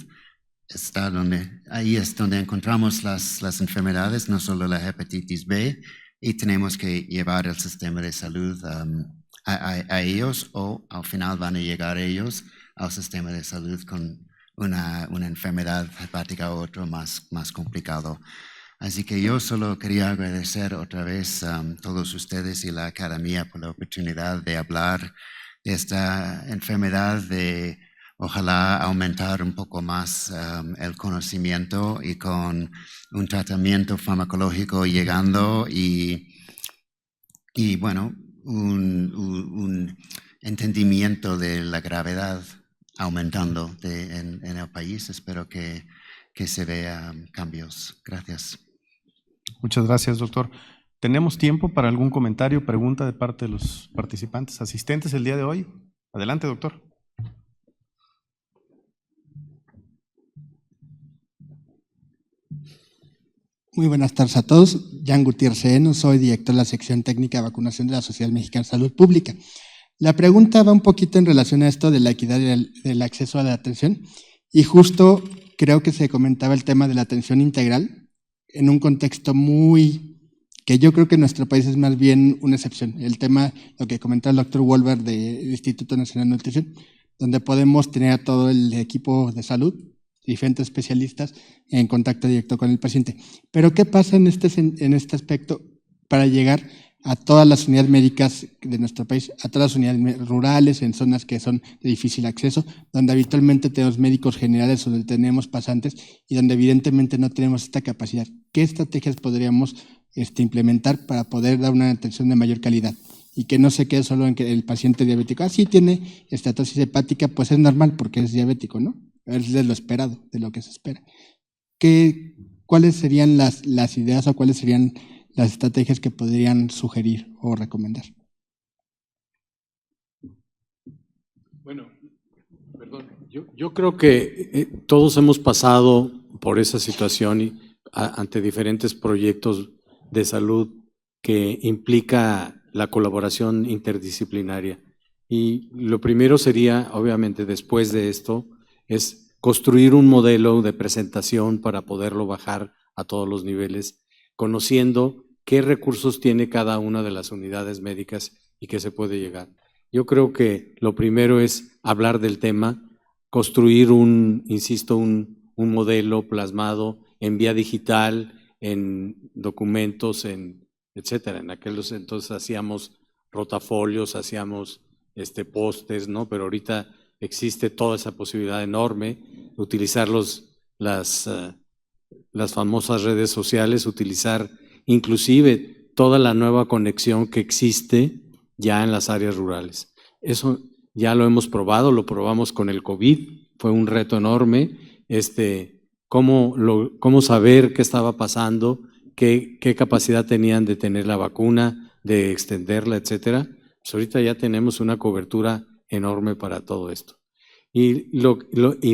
ahí es donde encontramos las enfermedades, no solo la hepatitis B, y tenemos que llevar el sistema de salud a ellos, o al final van a llegar ellos al sistema de salud con una enfermedad hepática u otro más complicado. Así que yo solo quería agradecer otra vez a todos ustedes y la Academia por la oportunidad de hablar de esta enfermedad, de ojalá aumentar un poco más el conocimiento y con un tratamiento farmacológico llegando y bueno, un entendimiento de la gravedad aumentando en el país. Espero que se vean cambios. Gracias. Muchas gracias, doctor. ¿Tenemos tiempo para algún comentario, pregunta de parte de los participantes, asistentes el día de hoy? Adelante, doctor. Muy buenas tardes a todos. Jan Gutiérrez Seno, soy director de la sección técnica de vacunación de la Sociedad Mexicana de Salud Pública. La pregunta va un poquito en relación a esto de la equidad y del acceso a la atención, y justo creo que se comentaba el tema de la atención integral en un contexto que yo creo que en nuestro país es más bien una excepción. El tema, lo que comentaba el doctor Wolbert del Instituto Nacional de Nutrición, donde podemos tener a todo el equipo de salud, diferentes especialistas, en contacto directo con el paciente. Pero ¿qué pasa en este aspecto para llegar a todas las unidades médicas de nuestro país, a todas las unidades rurales, en zonas que son de difícil acceso, donde habitualmente tenemos médicos generales, donde tenemos pasantes y donde evidentemente no tenemos esta capacidad? ¿Qué estrategias podríamos implementar para poder dar una atención de mayor calidad? Y que no se quede solo en que el paciente diabético, sí tiene esteatosis hepática, pues es normal porque es diabético, ¿no? Es de lo esperado, de lo que se espera. ¿Cuáles serían las ideas o cuáles serían las estrategias que podrían sugerir o recomendar? Bueno, perdón, yo creo que todos hemos pasado por esa situación y ante diferentes proyectos de salud que implica la colaboración interdisciplinaria. Y lo primero sería, obviamente, después de esto, es construir un modelo de presentación para poderlo bajar a todos los niveles, conociendo qué recursos tiene cada una de las unidades médicas y qué se puede llegar. Yo creo que lo primero es hablar del tema, construir un modelo plasmado en vía digital, en documentos, etcétera. En aquellos entonces hacíamos rotafolios, hacíamos pósters, ¿no? Pero ahorita existe toda esa posibilidad enorme, utilizar las famosas redes sociales, utilizar inclusive toda la nueva conexión que existe ya en las áreas rurales. Eso ya lo hemos probado, lo probamos con el COVID, fue un reto enorme, cómo saber qué estaba pasando, qué capacidad tenían de tener la vacuna, de extenderla, etcétera. Pues ahorita ya tenemos una cobertura enorme para todo esto. Y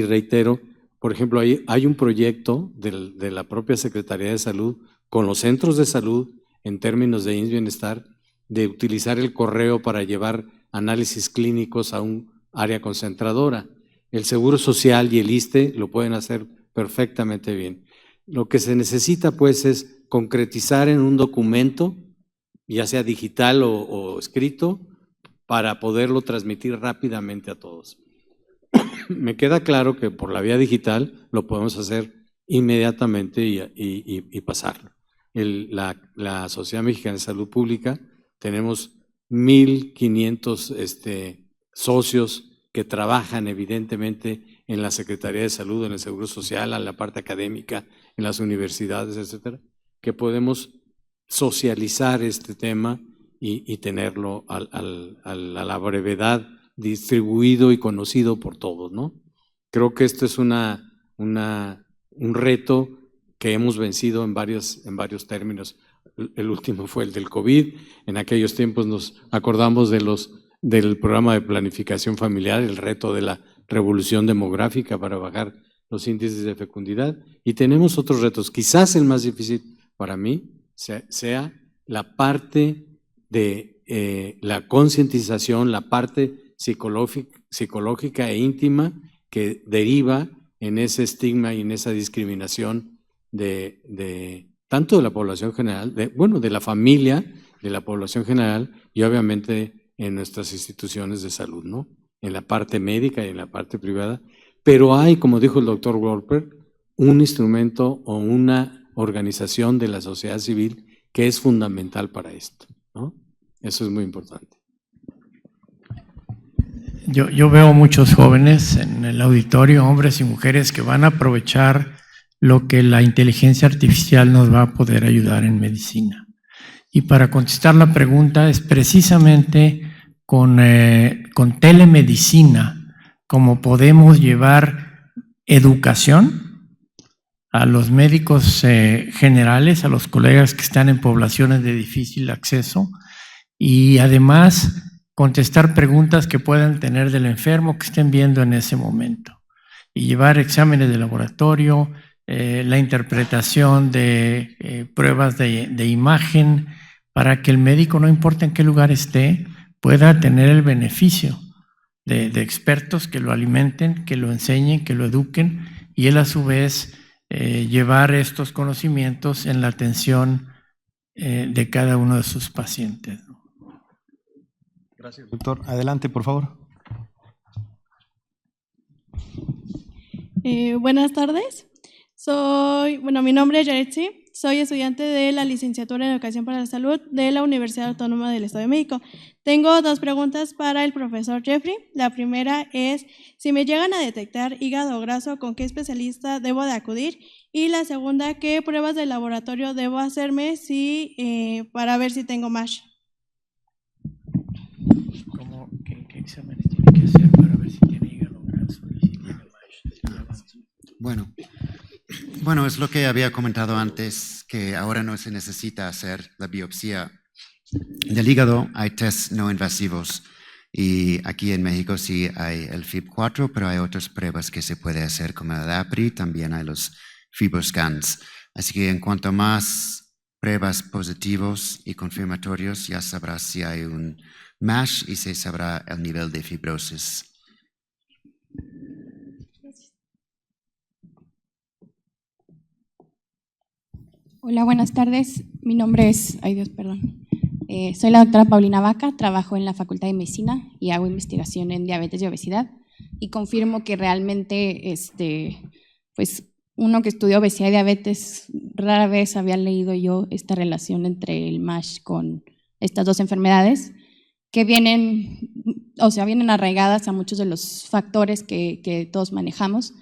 reitero, por ejemplo, hay un proyecto de la propia Secretaría de Salud con los centros de salud en términos de IMSS Bienestar, de utilizar el correo para llevar análisis clínicos a un área concentradora. El Seguro Social y el ISSSTE lo pueden hacer perfectamente bien. Lo que se necesita, pues, es concretizar en un documento, ya sea digital o escrito, para poderlo transmitir rápidamente a todos. Me queda claro que por la vía digital lo podemos hacer inmediatamente y pasarlo. La Sociedad Mexicana de Salud Pública, tenemos 1,500 socios que trabajan evidentemente en la Secretaría de Salud, en el Seguro Social, en la parte académica, en las universidades, etcétera, que podemos socializar este tema y tenerlo a la brevedad, distribuido y conocido por todos, ¿no? Creo que esto es un reto que hemos vencido en varios términos. El último fue el del COVID. En aquellos tiempos nos acordamos del programa de planificación familiar, el reto de la revolución demográfica para bajar los índices de fecundidad. Y tenemos otros retos. Quizás el más difícil para mí sea la parte de la concientización, la parte psicológica e íntima que deriva en ese estigma y en esa discriminación tanto de la población general, de la familia, de la población general y obviamente en nuestras instituciones de salud, ¿no? En la parte médica y en la parte privada. Pero hay, como dijo el doctor Wolpert, un instrumento o una organización de la sociedad civil que es fundamental para esto, ¿no? Eso es muy importante. Yo veo muchos jóvenes en el auditorio, hombres y mujeres, que van a aprovechar lo que la inteligencia artificial nos va a poder ayudar en medicina. Y para contestar la pregunta es precisamente con telemedicina como podemos llevar educación a los médicos generales, a los colegas que están en poblaciones de difícil acceso y además contestar preguntas que puedan tener del enfermo que estén viendo en ese momento y llevar exámenes de laboratorio, la interpretación de pruebas de imagen para que el médico, no importa en qué lugar esté, pueda tener el beneficio de expertos que lo alimenten, que lo enseñen, que lo eduquen y él a su vez llevar estos conocimientos en la atención de cada uno de sus pacientes. Gracias, doctor. Adelante, por favor. Buenas tardes. Mi nombre es Yaretsi, soy estudiante de la licenciatura en Educación para la Salud de la Universidad Autónoma del Estado de México. Tengo dos preguntas para el profesor Jeffrey. La primera es, si me llegan a detectar hígado graso, ¿con qué especialista debo de acudir? Y la segunda, ¿qué pruebas de laboratorio debo hacerme para ver si tengo MASH? ¿Qué exámenes tiene que hacer para ver si tiene hígado graso y si tiene MASH? Bueno, es lo que había comentado antes, que ahora no se necesita hacer la biopsia del hígado. Hay tests no invasivos Y aquí en México sí hay el FIB4, pero hay otras pruebas que se puede hacer como el APRI, también hay los FibroScans. Así que en cuanto más pruebas positivos y confirmatorios, ya sabrás si hay un MASH y se sabrá el nivel de fibrosis. Hola, buenas tardes. Mi nombre es, soy la doctora Paulina Vaca, trabajo en la Facultad de Medicina y hago investigación en diabetes y obesidad. Y confirmo que realmente, pues uno que estudia obesidad y diabetes, rara vez había leído yo esta relación entre el MASH con estas dos enfermedades, que vienen arraigadas a muchos de los factores que todos manejamos.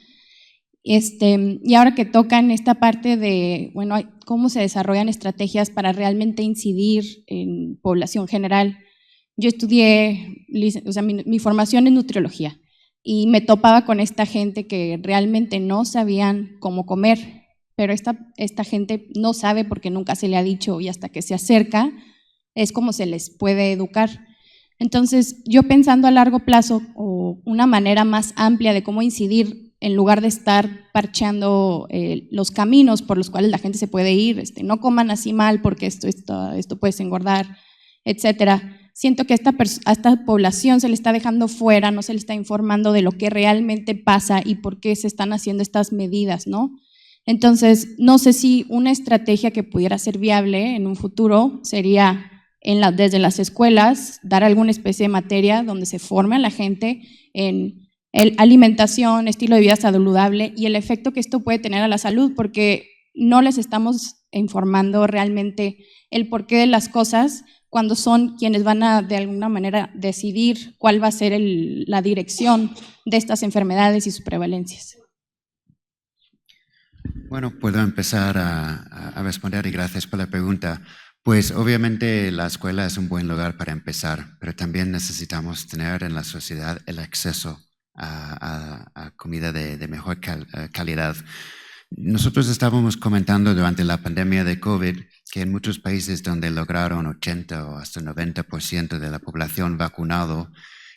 Y ahora que tocan esta parte de, bueno, cómo se desarrollan estrategias para realmente incidir en población general. Yo estudié, mi formación es nutriología y me topaba con esta gente que realmente no sabían cómo comer, pero esta gente no sabe porque nunca se le ha dicho y hasta que se acerca es como se les puede educar. Entonces, yo pensando a largo plazo o una manera más amplia de cómo incidir en lugar de estar parcheando los caminos por los cuales la gente se puede ir, no coman así mal porque esto puede engordar, etcétera. Siento que a esta población se le está dejando fuera, no se le está informando de lo que realmente pasa y por qué se están haciendo estas medidas, ¿no? Entonces, no sé si una estrategia que pudiera ser viable en un futuro sería desde las escuelas dar alguna especie de materia donde se forme a la gente en alimentación, estilo de vida saludable y el efecto que esto puede tener a la salud, porque no les estamos informando realmente el porqué de las cosas cuando son quienes van a de alguna manera decidir cuál va a ser la dirección de estas enfermedades y sus prevalencias. Bueno, puedo empezar a responder y gracias por la pregunta. Pues obviamente la escuela es un buen lugar para empezar, pero también necesitamos tener en la sociedad el acceso a comida de mejor calidad. Nosotros estábamos comentando durante la pandemia de COVID que en muchos países donde lograron 80 o hasta 90% de la población vacunado,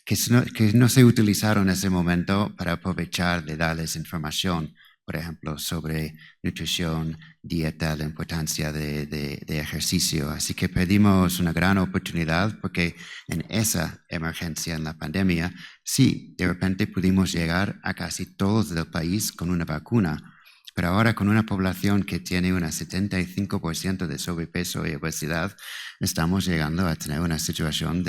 que no se utilizaron ese momento para aprovechar de darles información, por ejemplo, sobre nutrición, dieta, la importancia de ejercicio. Así que perdimos una gran oportunidad porque en esa emergencia, en la pandemia, sí, de repente pudimos llegar a casi todos del país con una vacuna. Pero ahora con una población que tiene un 75% de sobrepeso y obesidad, estamos llegando a tener una situación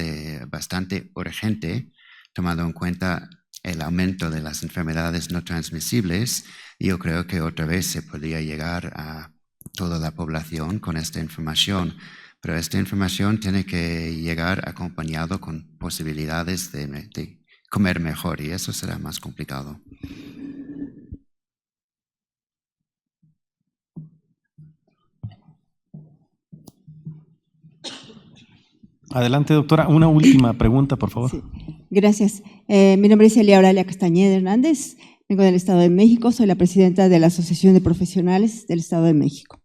bastante urgente, tomando en cuenta el aumento de las enfermedades no transmisibles. Yo creo que otra vez se podría llegar a toda la población con esta información, pero esta información tiene que llegar acompañado con posibilidades de comer mejor y eso será más complicado. Adelante, doctora. Una última pregunta, por favor. Sí, gracias. Mi nombre es Elia Oralia Castañeda Hernández, vengo del Estado de México, soy la presidenta de la Asociación de Profesionales del Estado de México.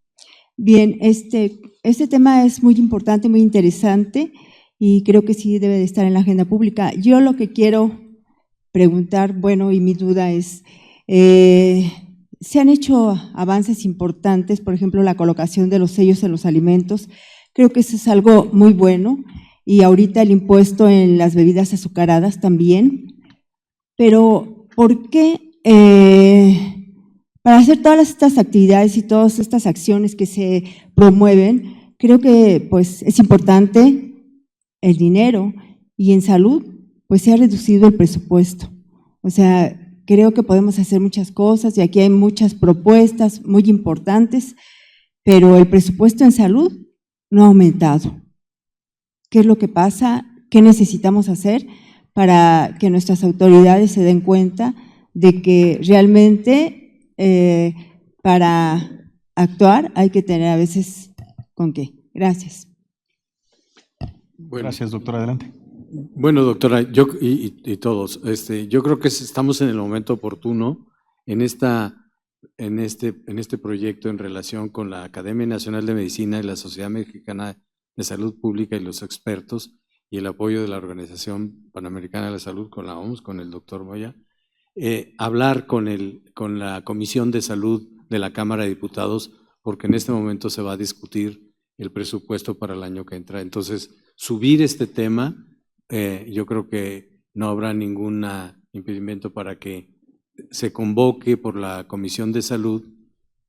Bien, este tema es muy importante, muy interesante y creo que sí debe de estar en la agenda pública. Yo lo que quiero preguntar, bueno, y mi duda es, se han hecho avances importantes, por ejemplo, la colocación de los sellos en los alimentos. Creo que eso es algo muy bueno y ahorita el impuesto en las bebidas azucaradas también, pero ¿por qué para hacer todas estas actividades y todas estas acciones que se promueven, creo que pues es importante el dinero y en salud pues se ha reducido el presupuesto? O sea, creo que podemos hacer muchas cosas y aquí hay muchas propuestas muy importantes, pero el presupuesto en salud no ha aumentado. ¿Qué es lo que pasa? ¿Qué necesitamos hacer para que nuestras autoridades se den cuenta de que realmente para actuar hay que tener a veces con qué? Gracias. Bueno, gracias, doctora. Adelante. Bueno, doctora, yo y todos, yo creo que estamos en el momento oportuno en este proyecto en relación con la Academia Nacional de Medicina y la Sociedad Mexicana de Salud Pública y los expertos, y el apoyo de la Organización Panamericana de la Salud, con la OMS, con el doctor Moya, hablar con la Comisión de Salud de la Cámara de Diputados, porque en este momento se va a discutir el presupuesto para el año que entra. Entonces, subir este tema, yo creo que no habrá ningún impedimento para que se convoque por la Comisión de Salud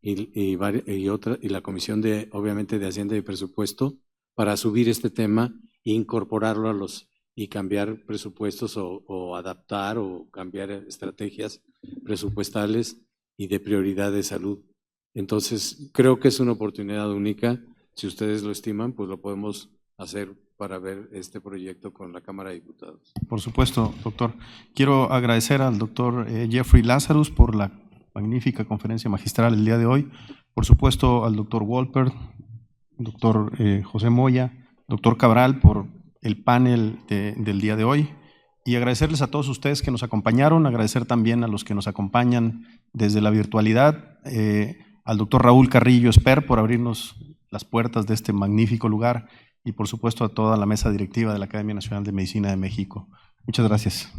y la Comisión obviamente de Hacienda y Presupuesto para subir este tema e incorporarlo y cambiar presupuestos o adaptar o cambiar estrategias presupuestales y de prioridad de salud. Entonces, creo que es una oportunidad única. Si ustedes lo estiman, pues lo podemos hacer para ver este proyecto con la Cámara de Diputados. Por supuesto, doctor. Quiero agradecer al doctor Jeffrey Lazarus por la magnífica conferencia magistral el día de hoy. Por supuesto, al doctor Wolpert, doctor José Moya, doctor Cabral por el panel del día de hoy. Y agradecerles a todos ustedes que nos acompañaron, agradecer también a los que nos acompañan desde la virtualidad, al doctor Raúl Carrillo Esper por abrirnos las puertas de este magnífico lugar y por supuesto a toda la mesa directiva de la Academia Nacional de Medicina de México. Muchas gracias.